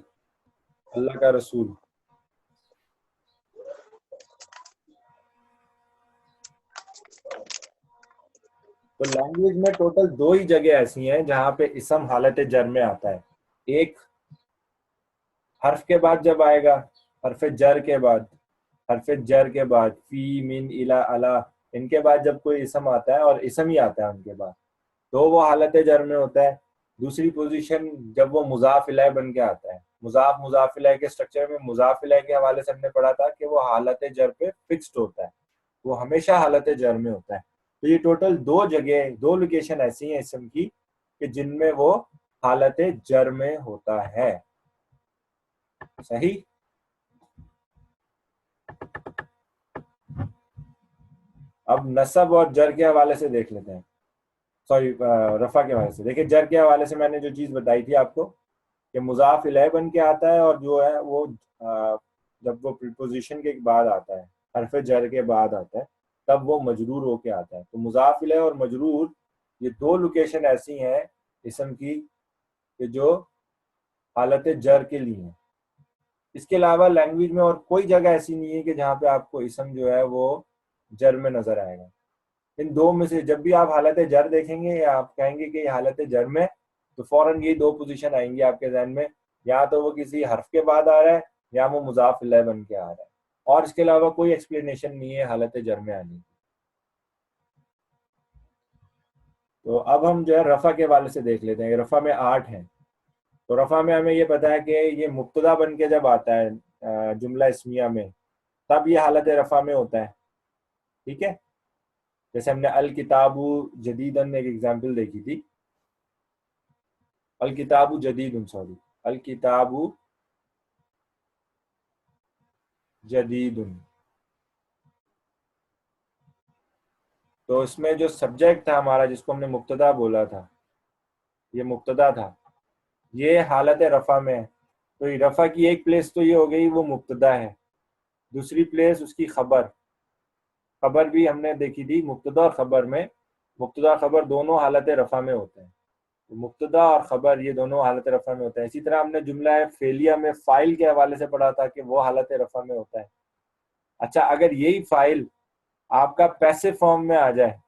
अल्लाह का रसूल। तो लैंग्वेज में टोटल 2 ही जगह ऐसी हैं जहां पे इसम हालत जर में आता है। एक हर्फ के बाद जब आएगा, हर्फ जर के बाद, हर्फ जर के बाद फी मिन इला अला, इनके बाद जब कोई इसम आता है और इसम ही आता है उनके बाद, तो वो हालत जर में होता है। दूसरी पोजीशन जब वो मुजाफ इलैह बन के आता है, मुजाफ इलैह के स्ट्रक्चर में मुजाफ इलैह के हवाले से हमने पढ़ा था कि वो हालत जर पे फिक्स्ड होता है, वो हमेशा हालत जर में होता है। तो ये टोटल 2 जगह, 2 लोकेशन ऐसी हैं इसम की कि जिनमें वो हालत जर में होता है। सही। अब नसब और जर के हवाले से देख लेते हैं, सॉरी रफा के हवाले से। देखिए जर के हवाले से मैंने जो चीज बताई थी आपको कि मुजाफ इलैह बन के आता है, और जो है वो जब वो प्रीपोजिशन के बाद आता है, हरफ जर के बाद आता है, तब वो मजरूर होके आता है। तो मुजाफ इलैह और मजरूर, ये 2 लोकेशन ऐसी हैं इसम की कि जो हालत जर के लिए हैं। इसके अलावा लैंग्वेज में और कोई जगह ऐसी नहीं है कि जहाँ पे आपको इसम जो है वो जर में नजर आएगा। इन 2 में से जब भी आप हालत जर देखेंगे या आप कहेंगे कि ये हालत जर में, तो फौरन ये 2 पोजीशन आएंगी आपके जहन में, या तो वो किसी हर्फ के बाद आ रहा है या वो मुजाफ इलैह बन के आ रहा है। और इसके अलावा कोई एक्सप्लेनेशन नहीं है हालत जर में आने की। तो अब हम जो है रफा के हवाले से देख लेते हैं। रफा में 8 है। तो रफा में हमें ये पता है कि ये मुब्तदा बन के जब आता है जुमला इस्मिया में, तब ये हालत रफा में होता है। ठीक है। जैसे हमने अल किताबु जदीदन एक एग्जांपल देखी थी, अल किताबु जदीदुन, सॉरी, अल किताबु जदीदुन। तो इसमें जो सब्जेक्ट था हमारा, जिसको हमने मुब्तदा बोला था, ये मुब्तदा था, ये हालत रफा में है। तो ये रफा की एक प्लेस तो ये हो गई वो मुब्तदा है, दूसरी प्लेस उसकी खबर। खबर भी हमने देखी थी, मुब्तदा और खबर में, मुब्तदा खबर दोनों हालत रफा में होते हैं। तो मुब्तदा और खबर ये दोनों हालत रफा में होते हैं। इसी तरह हमने जुमला फेलिया में फाइल के हवाले से पढ़ा था कि वो हालत रफा में होता है। अच्छा, अगर यही फाइल आपका पैसिव फॉर्म में आ जाए,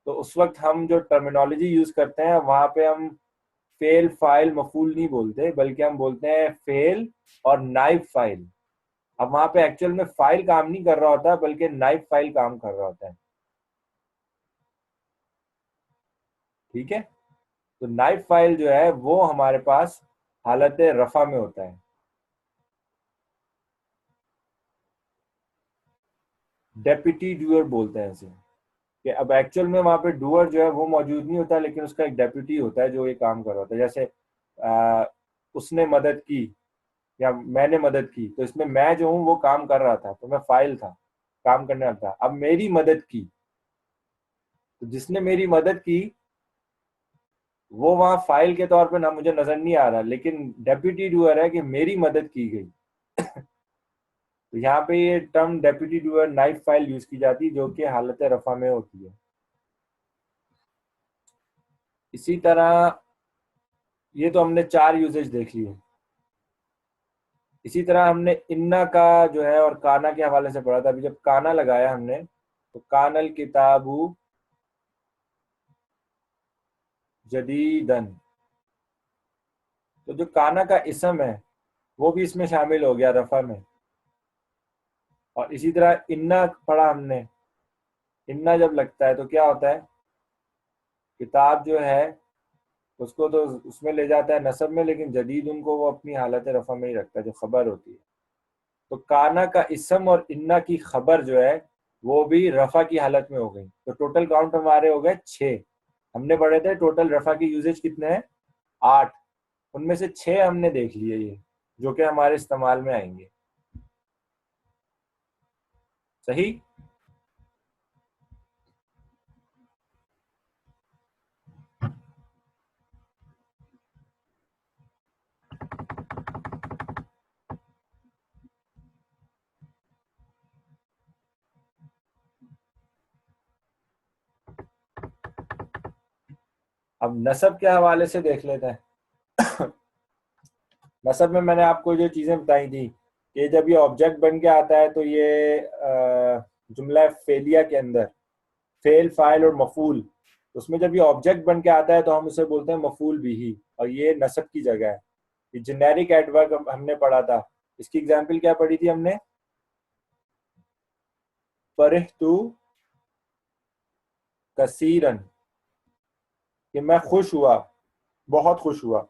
तो उस वक्त हम जो टर्मिनोलॉजी यूज करते हैं वहां पे हम फेल फाइल मफूल नहीं बोलते, बल्कि हम बोलते हैं फेल और नाइब फाइल। अब वहां पे एक्चुअल में फाइल काम नहीं कर रहा होता, बल्कि नाइब फाइल काम कर रहा होता है। ठीक है। तो नाइब फाइल जो है वो हमारे पास हालत रफा में होता है। डेप्यूटी डूअर बोलते हैं इसे, कि अब एक्चुअल में वहां पे डूअर जो है वो मौजूद नहीं होता, लेकिन उसका एक डेप्यूटी होता है जो ये काम कर रहा होता है। जैसे उसने मदद की या मैंने मदद की, तो इसमें मैं जो हूँ वो काम कर रहा था, तो मैं फाइल था, काम करने वाला था। अब मेरी मदद की, तो जिसने मेरी मदद की वो वहां फाइल के तौर पे ना मुझे नजर नहीं आ रहा, लेकिन डेप्यूटी डूअर है कि मेरी मदद की गई। तो यहाँ पे ये term deputy doer knife file use की जाती है, जो कि हालत रफा में होती है। इसी तरह ये तो हमने 4 यूजेज देख लिए। इसी तरह हमने इन्ना का जो है और काना के हवाले से पढ़ा था। अभी जब काना लगाया हमने तो कानल किताबु जदीदन, तो जो काना का इसम है वो भी इसमें शामिल हो गया रफा में। और इसी तरह इन्ना पढ़ा हमने, इन्ना जब लगता है तो क्या होता है, किताब जो है उसको तो उसमें ले जाता है नसब में, लेकिन जदीद उनको वो अपनी हालत रफा में ही रखता है जो खबर होती है। तो काना का इसम और इन्ना की खबर जो है वो भी रफा की हालत में हो गई। तो टोटल काउंट हमारे हो गए 6। हमने पढ़े थे टोटल रफा की यूजेज कितने हैं, 8। उनमें से 6 हमने देख लिए ये, जो कि हमारे इस्तेमाल में आएंगे। सही। अब नसब के हवाले से देख लेते हैं। नसब में मैंने आपको जो चीजें बताई थी कि जब ये ऑब्जेक्ट बन के आता है तो ये जुमला फेलिया के अंदर फेल, फाइल और मफूल, उसमें जब ये ऑब्जेक्ट बन के आता है तो हम उसे बोलते हैं मफूल बिही, और ये नसब की जगह है। ये जेनेरिक एडवर्ब हमने पढ़ा था। इसकी एग्जांपल क्या पढ़ी थी हमने, फरिहतु कसीरन, कि मैं खुश हुआ, बहुत खुश हुआ।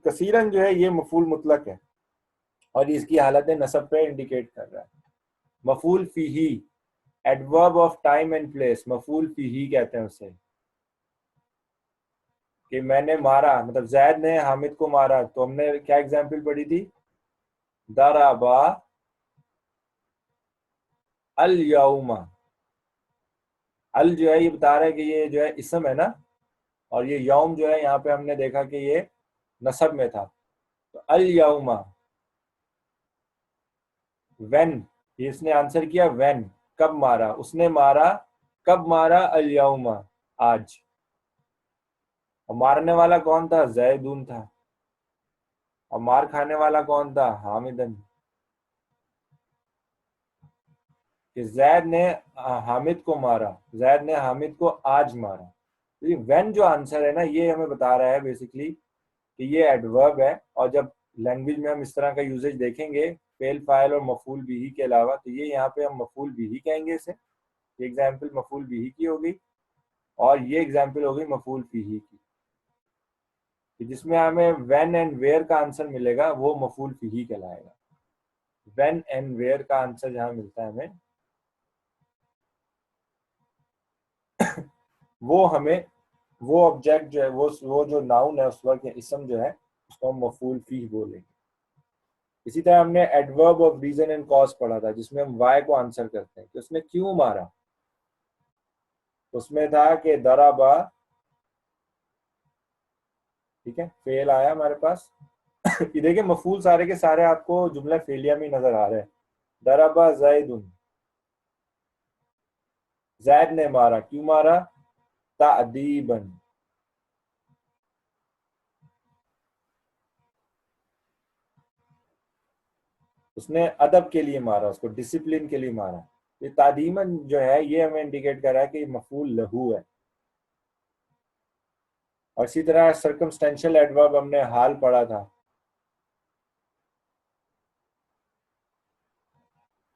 कसीरन जो है ये मफूल मुतलक है और इसकी हालत नसब पे इंडिकेट कर रहा है। मफूल फीही, adverb of time and place, मफूल फीही कहते हैं उसे। कि मैंने मारा, मतलब जैद ने हामिद को मारा, तो हमने क्या एग्जाम्पल पढ़ी थी, दराबा अल यौमा। अल जो है ये बता रहा है कि ये जो है इसम है ना, और ये यौम जो है यहाँ पे हमने देखा कि ये नसब में था। तो अल यौमा, वेन, ये इसने आंसर किया वेन, कब मारा, उसने मारा, कब मारा, अल यौमा, आज। और मारने वाला कौन था, जैदून था। और मार खाने वाला कौन था, हामिदन। कि जैद ने हामिद को मारा, जैद ने हामिद को आज मारा। तो ये वेन जो आंसर है ना, ये हमें बता रहा है बेसिकली कि ये एडवर्ब है। और जब लैंग्वेज में हम इस तरह का यूजेज देखेंगे फेल, फाइल और मफूल बिही के अलावा, तो ये यहाँ पे हम मफूल बिही कहेंगे इसे। ये एग्जाम्पल मफूल बिही की होगी और ये एग्जाम्पल होगी मफूल फीही की, कि जिसमें हमें व्हेन एंड वेयर का आंसर मिलेगा वो मफूल फीही कहलाएगा। व्हेन एंड वेयर का आंसर जहां मिलता है हमें, वो हमें, वो ऑब्जेक्ट जो है, वो जो नाउन है उस वक्त, या इसम जो है, उसको हम मफूल फीह बोलेंगे। इसी तरह हमने adverb of reason and cause पढ़ा था, जिसमें हम वाई को आंसर करते हैं कि उसने क्यों मारा। उसमें था कि दराबा, ठीक है, फेल आया हमारे पास। ये देखिए मफूल सारे के सारे आपको जुमला फेलिया में नजर आ रहे हैं। दराबा जैदुन, जैद ने मारा, क्यों मारा, तादीबन, उसने अदब के लिए मारा, उसको डिसिप्लिन के लिए मारा। ये तादीमन जो है ये हमें इंडिकेट कर रहा है कि मफूल लहू है। और इसी तरह सर्कमस्टेंशियल एडवर्ब हमने हाल पढ़ा था,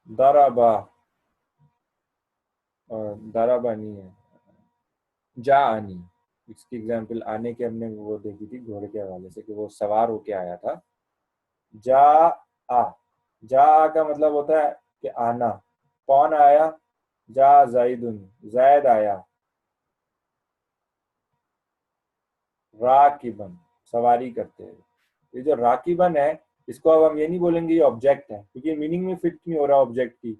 दराबा, दराबा नहीं है, जा आनी। इसकी एग्जाम्पल आने के हमने वो देखी थी घोड़े के हवाले से कि वो सवार होके आया था। जा आ, जा आ का मतलब होता है कि आना। कौन आया, जा जाइदुन, जैद आया। राकिबन, सवारी करते हुए। ये जो राकिबन है, इसको अब हम ये नहीं बोलेंगे ये ऑब्जेक्ट है, क्योंकि मीनिंग में फिट नहीं हो रहा ऑब्जेक्ट की।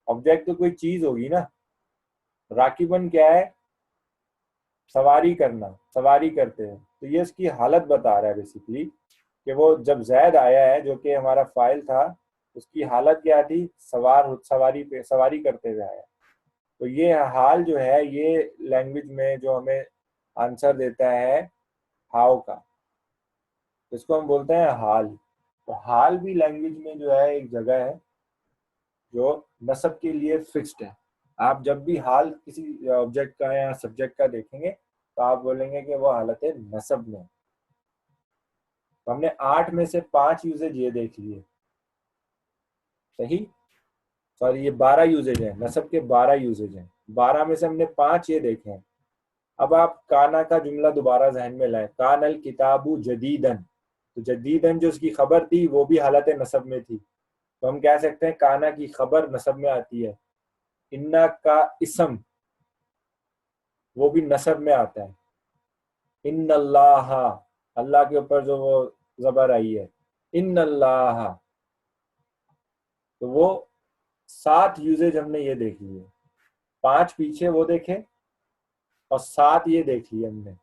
ऑब्जेक्ट तो कोई चीज होगी ना। राकिबन क्या है, सवारी करना, सवारी करते हैं। तो ये इसकी हालत बता रहा है बेसिकली कि वो जब जैद आया है जो कि हमारा फाइल था, उसकी हालत क्या थी, सवार, सवारी पे, सवारी करते हुए आया। तो ये हाल जो है ये लैंग्वेज में जो हमें आंसर देता है हाउ का, इसको हम बोलते हैं हाल। तो हाल भी लैंग्वेज में जो है एक जगह है जो नसब के लिए फिक्स्ड है। आप जब भी हाल किसी ऑब्जेक्ट का या सब्जेक्ट का देखेंगे तो आप बोलेंगे कि वो हालत नसब में। तो हमने 8 में से 5 यूजेज ये देख लिए, सही। सॉरी, ये 12 यूजेज है, नसब के 12 यूजेज हैं। 12 में से हमने 5 ये देखे हैं। अब आप काना का जुमला दोबारा जहन में लाएं, कानल किताबु जदीदन। तो जदीदन जो उसकी खबर थी वो भी हालत नसब में थी, तो हम कह सकते हैं काना की खबर नसब में आती है। इन्ना का इसम वो भी नसब में आता है। इन्नल्लाह, अल्लाह के ऊपर जो वो जबर आई है, इन्नल्लाह, तो वो 7 यूजेज हमने ये देख लिए। 5 पीछे वो देखे और 7 ये देख लिए हमने।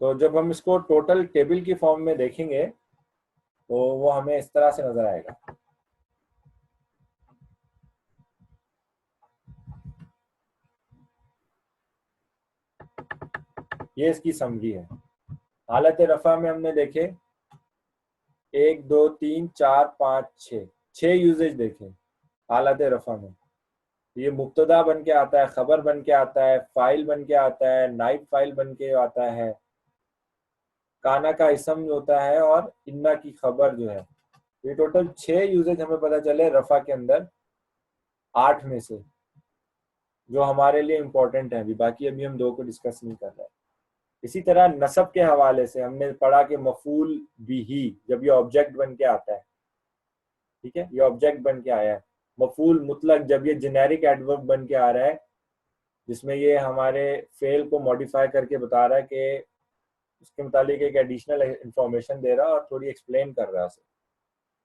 तो जब हम इसको टोटल टेबल की फॉर्म में देखेंगे तो वो हमें इस तरह से नजर आएगा। ये इसकी समरी है। हालत रफा में हमने देखे 1 2 3 4 5 6 यूजेज देखे हालत रफा में। ये मुब्तदा बन के आता है, खबर बन के आता है, फाइल बन के आता है, नाइब फाइल बन के आता है, काना का इसम होता है, और इन्ना की खबर जो है। ये टोटल 6 यूजेज हमें पता चले रफा के अंदर 8 में से, जो हमारे लिए इंपॉर्टेंट है। अभी बाकी अभी हम 2 को डिस्कस नहीं कर रहे हैं। इसी तरह नसब के हवाले से हमने पढ़ा कि मफूल बिही जब ये ऑब्जेक्ट बन के आता है, ठीक है, ये ऑब्जेक्ट बन के आया है। मफूल मुतलक जब ये जेनेरिक एडवर्ब बन के आ रहा है, जिसमें ये हमारे फेल को मॉडिफाई करके बता रहा है कि उसके मुतालिक एक एडिशनल इंफॉर्मेशन दे रहा है और थोड़ी एक्सप्लेन कर रहा है,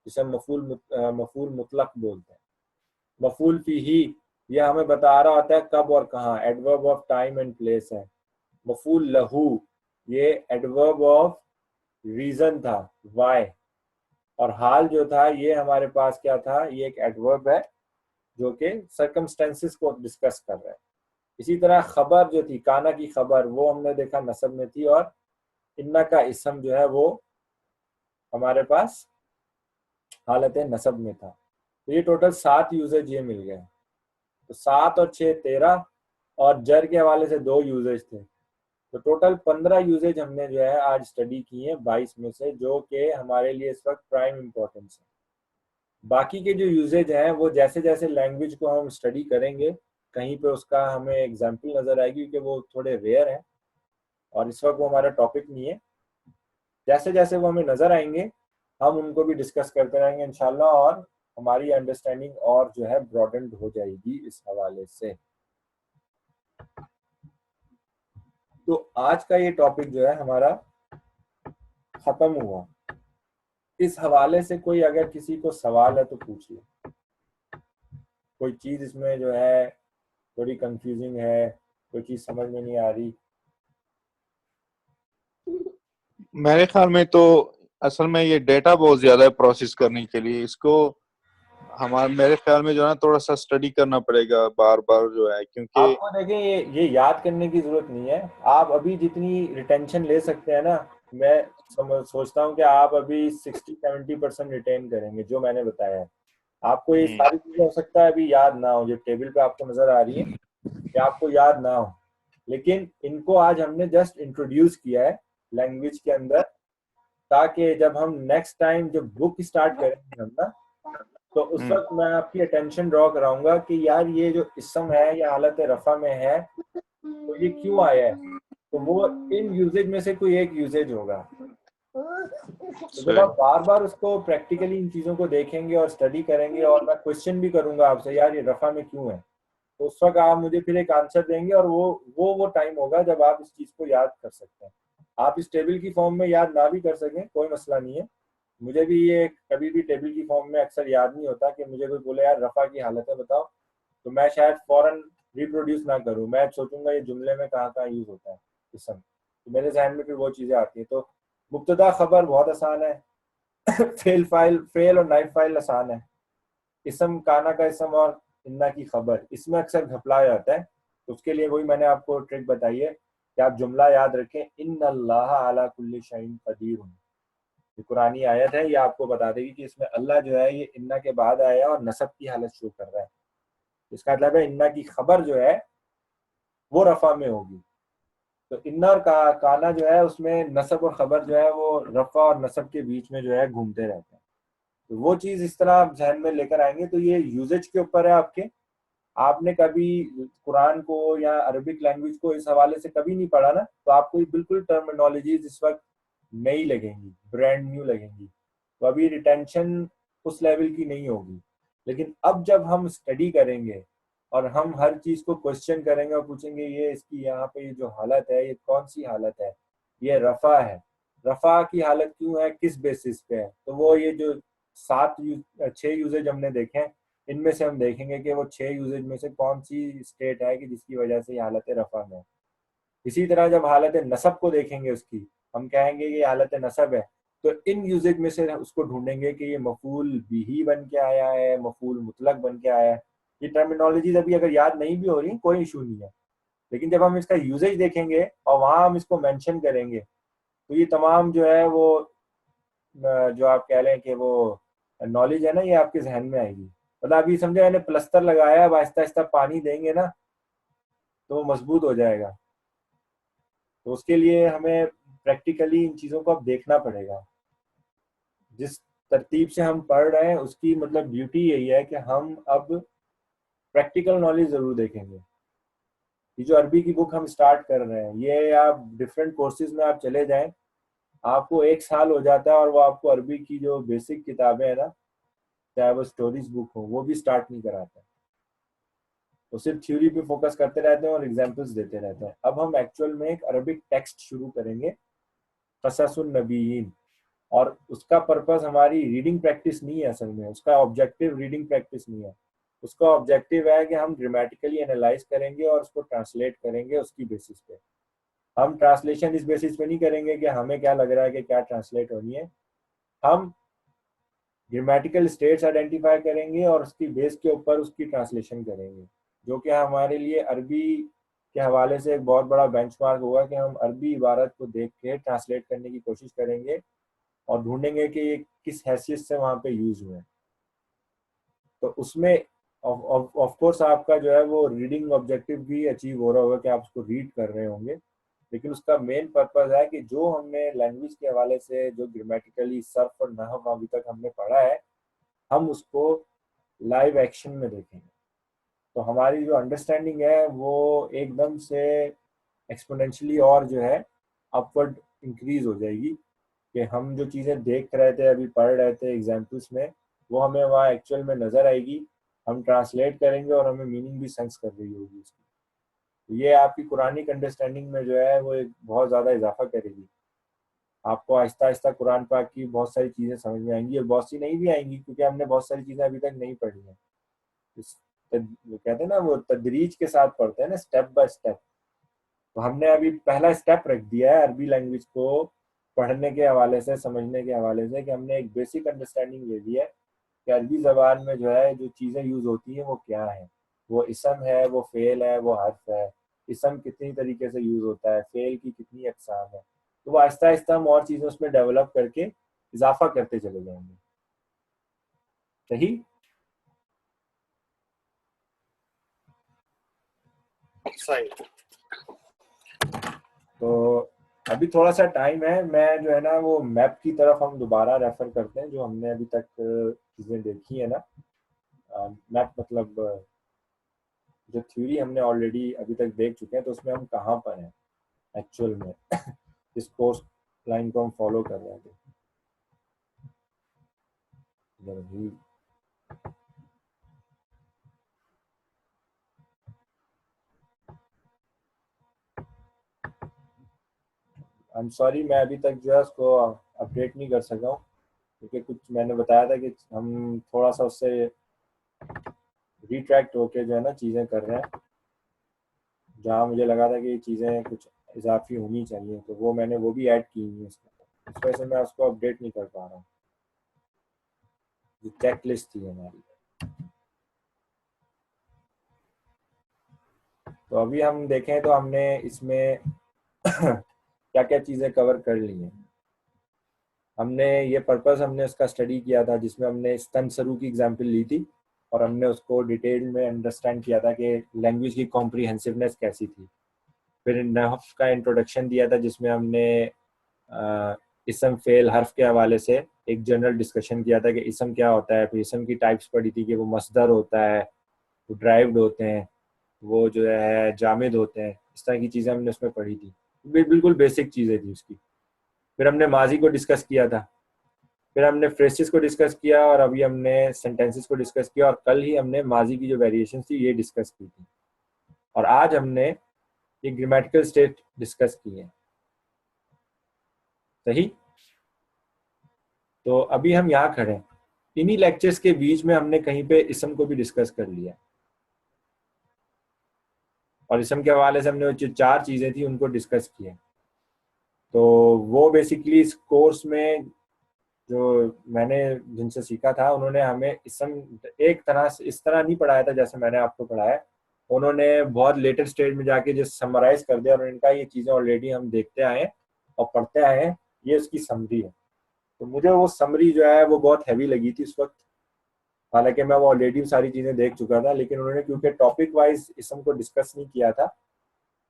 जिसे हम मफूल मुतलक बोलते हैं। मफूल फीही ये हमें बता रहा होता है कब और कहाँ, adverb of time and place है। मफूल लहू ये एडवर्ब ऑफ रीजन था, वाई। और हाल जो था ये हमारे पास क्या था, ये एक एडवर्ब है जो कि सर्कमस्टेंसेस को डिस्कस कर रहा है। इसी तरह खबर जो थी, काना की खबर, वो हमने देखा नसब में थी, और इन्ना का इसम जो है वो हमारे पास हालत नसब में था। तो ये टोटल 7 यूजेज ये मिल गए। तो 7 और 6 13, और जर के हवाले से 2 यूजेज थे। तो टोटल 15 यूजेज हमने जो है आज स्टडी की है 22 में से, जो कि हमारे लिए इस वक्त प्राइम इंपॉर्टेंस है। बाकी के जो यूजेज हैं वो जैसे जैसे लैंग्वेज को हम स्टडी करेंगे कहीं पे उसका हमें एग्जाम्पल नजर आएगी, क्योंकि वो थोड़े रेयर हैं और इस वक्त वो हमारा टॉपिक नहीं है। जैसे जैसे वो हमें नजर आएंगे हम उनको भी डिस्कस करते रहेंगे इंशाल्लाह, और हमारी अंडरस्टैंडिंग और जो है ब्रॉडेंड हो जाएगी इस हवाले से। तो आज का ये टॉपिक जो है हमारा खत्म हुआ। इस हवाले से कोई अगर किसी को सवाल है तो पूछ ले। कोई चीज इसमें जो है थोड़ी कंफ्यूजिंग है, कोई चीज समझ में नहीं आ रही। मेरे ख्याल में तो असल में ये डेटा बहुत ज्यादा है प्रोसेस करने के लिए, इसको हमारे मेरे ख्याल में जो है थोड़ा सा स्टडी करना पड़ेगा बार बार जो है, क्योंकि आपको देखें ये याद करने की जरूरत नहीं है। आप अभी जितनी रिटेंशन ले सकते हैं ना, मैं सोचता हूँ कि आप अभी 60-70% रिटेन करेंगे जो मैंने बताया है। आपको ये सारी चीजें हो सकता है अभी याद ना हो, जो टेबल पे आपको नजर आ रही है ये आपको याद ना हो, लेकिन इनको आज हमने जस्ट इंट्रोड्यूस किया है लैंग्वेज के अंदर, ताकि जब हम नेक्स्ट टाइम जब बुक स्टार्ट करेंगे हम ना, तो उस वक्त मैं आपकी अटेंशन ड्रॉ कराऊंगा कि यार ये जो इसम है या हालत रफा में है तो ये क्यों आया है, तो वो इन यूजेज में से कोई एक यूजेज होगा। तो जब आप बार बार उसको प्रैक्टिकली इन चीजों को देखेंगे और स्टडी करेंगे, और मैं क्वेश्चन भी करूंगा आपसे यार ये रफा में क्यों है, तो उस वक्त आप मुझे फिर एक आंसर देंगे, और वो टाइम होगा जब आप इस चीज को याद कर सकते हैं। आप इस टेबल की फॉर्म में याद ना भी कर सकें कोई मसला नहीं है। मुझे भी ये कभी भी टेबल की फॉर्म में अक्सर याद नहीं होता कि मुझे कोई बोले यार रफा की हालत है बताओ, तो मैं शायद फौरन रिप्रोड्यूस ना करूं, मैं सोचूंगा ये जुमले में कहाँ कहाँ यूज होता है इसम, तो मेरे जहन में फिर वो चीजें आती हैं। तो मुब्तदा खबर बहुत आसान है, फेल और नाइब फाइल आसान है, इसम काना का इसम और इन्ना की खबर इसमें अक्सर घपला जाता है, तो उसके लिए वही मैंने आपको ट्रिक बताई है कि आप जुमला याद रखें, इन्नल्लाह अला कुल्ली शैइन कदीर। ये कुरानी आयत है, ये आपको बता देगी कि इसमें अल्लाह जो है ये इन्ना के बाद आया और नसब की हालत शो कर रहा है। इसका मतलब है इन्ना की खबर जो है वो रफा में होगी। तो इन्ना और काना जो है उसमें नसब और खबर जो है वो रफा और नसब के बीच में जो है घूमते रहते हैं। तो वो चीज इस तरह आप जहन में लेकर आएंगे। तो ये यूजेज के ऊपर है आपके। आपने कभी कुरान को या अरबिक लैंग्वेज को इस हवाले से कभी नहीं पढ़ा ना, तो आपको ये बिल्कुल टर्मिनोलॉजीज इस वक्त नई लगेंगी, ब्रांड न्यू लगेंगी। तो अभी रिटेंशन उस लेवल की नहीं होगी। लेकिन अब जब हम स्टडी करेंगे और हम हर चीज को क्वेश्चन करेंगे और पूछेंगे ये इसकी यहाँ पे ये जो हालत है ये कौन सी हालत है, ये रफा है, रफा की हालत क्यों है, किस बेसिस पे है, तो वो ये जो 6 यूजेज हमने देखे हैं इनमें से हम देखेंगे कि वो 6 यूजेज में से कौन सी स्टेट है कि जिसकी वजह से ये हालत रफा में है। इसी तरह जब हालत नसब को देखेंगे उसकी, हम कहेंगे कि ये हालत नसब है, तो इन यूजेज में से उसको ढूंढेंगे कि ये मफूल बिही बन के आया है, मफूल मुतलक बन के आया है। ये टर्मिनोलॉजीज अभी अगर याद नहीं भी हो रही कोई इशू नहीं है, लेकिन जब हम इसका यूजेज देखेंगे और वहां हम इसको मेंशन करेंगे तो ये तमाम जो है वो जो आप कह लें कि वो नॉलेज है ना, ये आपके जहन में आएगी। मतलब अभी समझे मैंने प्लस्तर लगाया, अब आहिस्ता आहिस्ता पानी देंगे ना तो वो मजबूत हो जाएगा। तो उसके लिए हमें प्रैक्टिकली इन चीज़ों को अब देखना पड़ेगा। जिस तरतीब से हम पढ़ रहे हैं उसकी मतलब ब्यूटी यही है कि हम अब प्रैक्टिकल नॉलेज ज़रूर देखेंगे। ये जो अरबी की बुक हम स्टार्ट कर रहे हैं, ये आप डिफरेंट कोर्सेज में आप चले जाएं, आपको 1 साल हो जाता है और वो आपको अरबी की जो बेसिक किताबें हैं ना, चाहे वो स्टोरीज बुक हो, वो भी स्टार्ट नहीं कराता है। वो सिर्फ थ्योरी पे फोकस करते रहते हैं और एग्जाम्पल्स देते रहते हैं। अब हम एक्चुअल में एक अरबिक टेक्स्ट शुरू करेंगे, क़ससुन नबीयीन। और उसका पर्पस हमारी रीडिंग प्रैक्टिस नहीं है, असल में उसका ऑब्जेक्टिव रीडिंग प्रैक्टिस नहीं है। उसका ऑब्जेक्टिव है कि हम ग्रामेटिकली एनालाइज करेंगे और उसको ट्रांसलेट करेंगे उसकी बेसिस पे। हम ट्रांसलेशन इस बेसिस पे नहीं करेंगे कि हमें क्या लग रहा है कि क्या ट्रांसलेट होनी है। हम ग्रामेटिकल स्टेट्स आइडेंटिफाई करेंगे और उसकी बेस के ऊपर उसकी ट्रांसलेशन करेंगे, जो कि हमारे लिए अरबी के हवाले से एक बहुत बड़ा बेंचमार्क होगा कि हम अरबी इबारत को देख के ट्रांसलेट करने की कोशिश करेंगे और ढूंढेंगे कि ये किस हैसियत से वहाँ पे यूज हुए हैं। तो उसमें ऑफ कोर्स आपका जो है वो रीडिंग ऑब्जेक्टिव भी अचीव हो रहा होगा कि आप उसको रीड कर रहे होंगे, लेकिन उसका मेन पर्पज है कि जो हमने लैंग्वेज के हवाले से जो ग्रामेटिकली सर्फ और नहव अभी तक हमने पढ़ा है, हम उसको लाइव एक्शन में देखेंगे। तो हमारी जो अंडरस्टैंडिंग है वो एकदम से एक्सपोनेंशियली और जो है अपवर्ड इंक्रीज हो जाएगी कि हम जो चीज़ें देख रहे थे, अभी पढ़ रहे थे एग्जाम्पल्स में, वो हमें वहाँ एक्चुअल में नज़र आएगी। हम ट्रांसलेट करेंगे और हमें मीनिंग भी सेंस कर रही होगी उसकी। तो ये आपकी कुरानिक अंडरस्टैंडिंग में जो है वो एक बहुत ज़्यादा इजाफा करेगी। आपको आहिस्ता आहिस्ता कुरान पाक की बहुत सारी चीज़ें समझ में आएंगी और बहुत सी नहीं भी आएंगी, क्योंकि हमने बहुत सारी चीज़ें अभी तक नहीं पढ़ी हैं। वो कहते हैं ना, वो तदरीज के साथ पढ़ते हैं ना, स्टेप बाय स्टेप। तो हमने अभी पहला स्टेप रख दिया है अरबी लैंग्वेज को पढ़ने के हवाले से, समझने के हवाले से, कि हमने एक बेसिक अंडरस्टैंडिंग ले ली है कि अरबी जबान में जो है जो चीज़ें यूज होती हैं वो क्या है। वो इसम है, वो फेल है, वो हर्फ है। इसम कितनी तरीके से यूज होता है, फेल की कितनी अकसाम है। तो वो आहिस्ता आहिस्ता हम और चीज़ें उसमें डेवलप करके इजाफा करते चले जाएंगे। सही। सही। तो अभी थोड़ा सा टाइम है, मैं जो है ना वो मैप की तरफ हम दोबारा रेफर करते हैं जो हमने अभी तक चीज़ें देखी है ना। मैप मतलब जो थ्योरी हमने ऑलरेडी अभी तक देख चुके हैं, तो उसमें हम कहाँ पर हैं एक्चुअल में इस कोर्स लाइन को हम फॉलो कर रहे थे। आई एम सॉरी, मैं अभी तक जो है उसको अपडेट नहीं कर सका हूँ, क्योंकि कुछ मैंने बताया था कि हम थोड़ा सा उससे रिट्रैक्ट होके जो है ना चीज़ें कर रहे हैं। जहाँ मुझे लगा था कि ये चीज़ें कुछ इजाफी होनी चाहिए, तो वो मैंने वो भी ऐड की हुई है इसमें। इस वजह से मैं उसको अपडेट नहीं कर पा रहा हूँ। जो चेक लिस्ट थी हमारी। तो अभी हम देखें तो हमने इसमें क्या क्या चीज़ें कवर कर ली हैं। हमने ये पर्पस हमने उसका स्टडी किया था जिसमें हमने स्तन सरु की एग्जाम्पल ली थी और हमने उसको डिटेल में अंडरस्टैंड किया था कि लैंग्वेज की कॉम्प्रीहेंसिवनेस कैसी थी। फिर नहफ का इंट्रोडक्शन दिया था जिसमें हमने इसम फेल हर्फ के हवाले से एक जनरल डिस्कशन किया था कि इसम क्या होता है। फिर इसम की टाइप्स पढ़ी थी कि वो मसदर होता है, वो ड्राइव्ड होते हैं, वो जो है जामिद होते हैं। इस तरह की चीज़ें हमने उसमें पढ़ी थी, बिल्कुल बेसिक चीज़ें थी उसकी। फिर हमने माजी को डिस्कस किया था, फिर हमने फ्रेसेस को डिस्कस किया और अभी हमने सेंटेंसेस को डिस्कस किया और कल ही हमने माजी की जो वेरिएशन थी ये डिस्कस की थी और आज हमने ये ग्रामेटिकल स्टेट डिस्कस की है। सही। तो अभी हम यहाँ खड़े हैं, इन्हीं लेक्चर्स के बीच में हमने कहीं पे इसम को भी डिस्कस कर लिया और इसम के हवाले से हमने जो 4 चीजें थी उनको डिस्कस किया। तो वो बेसिकली इस कोर्स में जो मैंने जिनसे सीखा था उन्होंने हमें इसम एक तरह से इस तरह नहीं पढ़ाया था जैसे मैंने आपको पढ़ाया। उन्होंने बहुत लेटर स्टेज में जाके जो समराइज कर दिया और इनका ये चीज़ें ऑलरेडी हम देखते आए हैं और पढ़ते आए हैं, ये उसकी समरी है। तो मुझे वो समरी जो है वो बहुत हैवी लगी थी उस वक्त, हालांकि मैं वो ऑलरेडी सारी चीज़ें देख चुका था, लेकिन उन्होंने क्योंकि टॉपिक वाइज इसम को डिस्कस नहीं किया था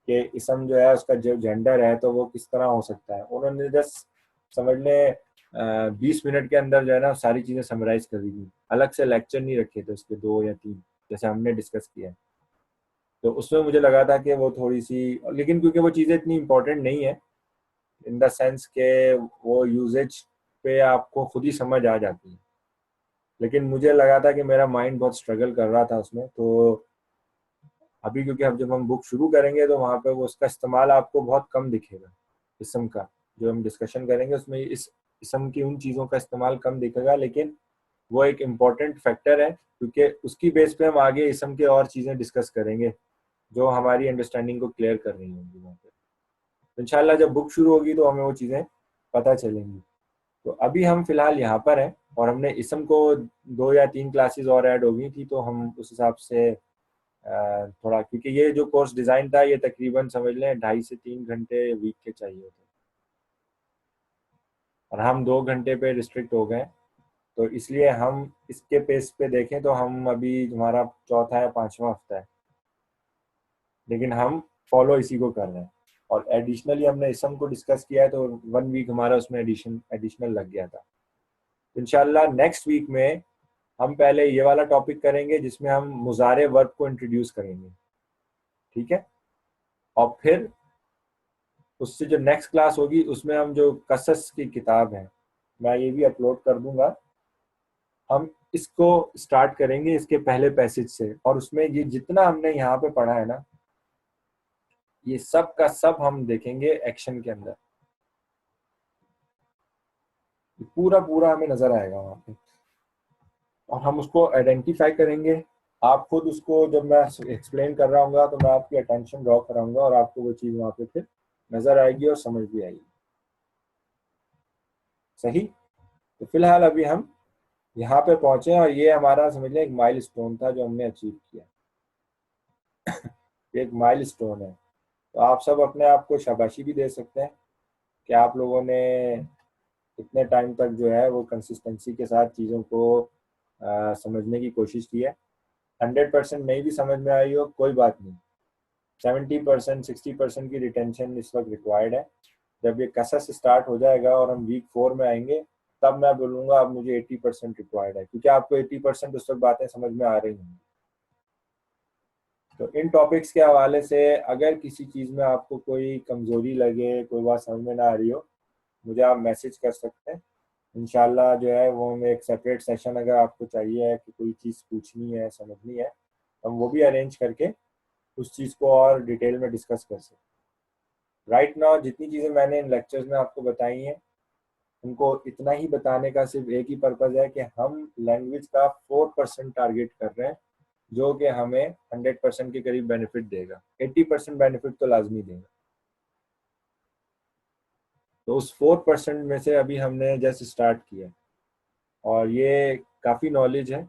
कि इसम जो है उसका जो जेंडर है तो वो किस तरह हो सकता है, उन्होंने जस्ट समझ लें 20 मिनट के अंदर जो है ना सारी चीज़ें समराइज कर दी थी। अलग से लेक्चर नहीं रखे थे उसके 2 या 3 जैसे हमने डिस्कस किया है। तो उसमें मुझे लगा था कि वो थोड़ी सी, लेकिन क्योंकि वो चीज़ें इतनी इम्पोर्टेंट नहीं है इन द सेंस के वो यूजेज पे आपको खुद ही समझ आ जाती है, लेकिन मुझे लगा था कि मेरा माइंड बहुत स्ट्रगल कर रहा था उसमें। तो अभी क्योंकि अब जब हम बुक शुरू करेंगे तो वहाँ पे वो उसका इस्तेमाल आपको बहुत कम दिखेगा। इसम का जो हम डिस्कशन करेंगे उसमें इस इसम की उन चीज़ों का इस्तेमाल कम दिखेगा, लेकिन वो एक इम्पॉर्टेंट फैक्टर है क्योंकि उसकी बेस पे हम आगे इसम के और चीज़ें डिस्कस करेंगे जो हमारी अंडरस्टैंडिंग को क्लियर कर रही होंगी वहाँ पे। तो इंशाल्लाह जब बुक शुरू होगी तो हमें वो चीज़ें पता चलेंगी। तो अभी हम फिलहाल यहाँ पर हैं और हमने इसम को 2 या 3 क्लासेस और ऐड हो गई थी, तो हम उस हिसाब से थोड़ा, क्योंकि ये जो कोर्स डिज़ाइन था ये तकरीबन समझ लें 2.5 से 3 घंटे वीक के चाहिए थे और हम 2 घंटे पे रिस्ट्रिक्ट हो गए। तो इसलिए हम इसके पेस पे देखें तो हम अभी हमारा 4था या 5वां हफ्ता है, लेकिन हम फॉलो इसी को कर रहे हैं और एडिशनली हमने इसम को डिस्कस किया है तो 1 वीक हमारा उसमें एडिशनल लग गया था। इंशाल्लाह नेक्स्ट वीक में हम पहले ये वाला टॉपिक करेंगे जिसमें हम मुजारे वर्ब को इंट्रोड्यूस करेंगे, ठीक है। और फिर उससे जो नेक्स्ट क्लास होगी उसमें हम जो कसस की किताब है, मैं ये भी अपलोड कर दूंगा, हम इसको स्टार्ट करेंगे इसके पहले पैसेज से और उसमें ये जितना हमने यहाँ पे पढ़ा है ना ये सब का सब हम देखेंगे एक्शन के अंदर, पूरा पूरा हमें नजर आएगा वहाँ पे और हम उसको आइडेंटिफाई करेंगे। आप खुद उसको जब मैं एक्सप्लेन कर रहा हूँ तो मैं आपकी अटेंशन ड्रॉ कराऊंगा और आपको वो चीज़ वहाँ पे फिर नजर आएगी और समझ भी आएगी। सही। तो फिलहाल अभी हम यहाँ पे पहुंचे और ये हमारा समझ लें एक माइलस्टोन था जो हमने अचीव किया। एक माइलस्टोन है, तो आप सब अपने आप को शाबाशी भी दे सकते हैं कि आप लोगों ने इतने टाइम तक जो है वो कंसिस्टेंसी के साथ चीज़ों को समझने की कोशिश की है। 100% नहीं भी समझ में आई हो कोई बात नहीं, 70% 60% की रिटेंशन इस वक्त रिक्वायर्ड है। जब ये कसस स्टार्ट हो जाएगा और हम वीक 4 में आएंगे तब मैं बोलूँगा अब मुझे 80% रिक्वायर्ड है, क्योंकि आपको 80% उस वक्त बातें समझ में आ रही होंगी। तो इन टॉपिक्स के हवाले से अगर किसी चीज़ में आपको कोई कमज़ोरी लगे, कोई बात समझ में ना आ रही हो, मुझे आप मैसेज कर सकते हैं। इंशाल्लाह जो है वो हम एक सेपरेट सेशन अगर आपको चाहिए है कि कोई चीज़ पूछनी है, समझनी है, हम वो भी अरेंज करके उस चीज़ को और डिटेल में डिस्कस कर सकते। राइट नाउ जितनी चीज़ें मैंने इन लेक्चर्स में आपको बताई हैं उनको इतना ही बताने का सिर्फ एक ही पर्पज़ है कि हम लैंग्वेज का 4% टारगेट कर रहे हैं जो कि हमें 100% के करीब बेनिफिट देगा। 80% बेनिफिट तो लाजमी देगा। तो उस 4% में से अभी हमने जस्ट स्टार्ट किया और ये काफ़ी नॉलेज है,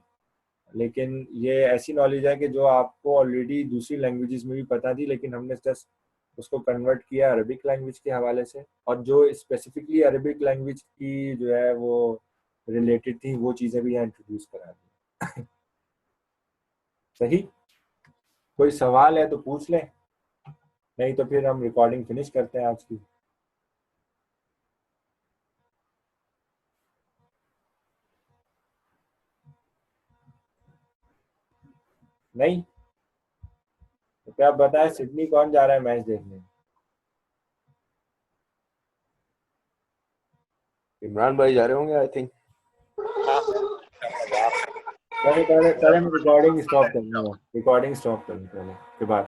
लेकिन ये ऐसी नॉलेज है कि जो आपको ऑलरेडी दूसरी लैंग्वेजेस में भी पता थी, लेकिन हमने जस्ट उसको कन्वर्ट किया अरबिक लैंग्वेज के हवाले से, और जो स्पेसिफिकली अरबिक लैंग्वेज की जो है वो रिलेटेड थी वो चीज़ें भी यहाँ इंट्रोड्यूस करा दी। सही, कोई सवाल है तो पूछ लें, नहीं तो फिर हम रिकॉर्डिंग फिनिश करते हैं आज की। नहीं तो क्या आप बताएं, सिडनी कौन जा रहा है मैच देखने? इमरान भाई जा रहे होंगे आई थिंक। पहले पहले पहले मैं रिकॉर्डिंग स्टॉप करूंगा, रिकॉर्डिंग स्टॉप करूंगा पहले के बाद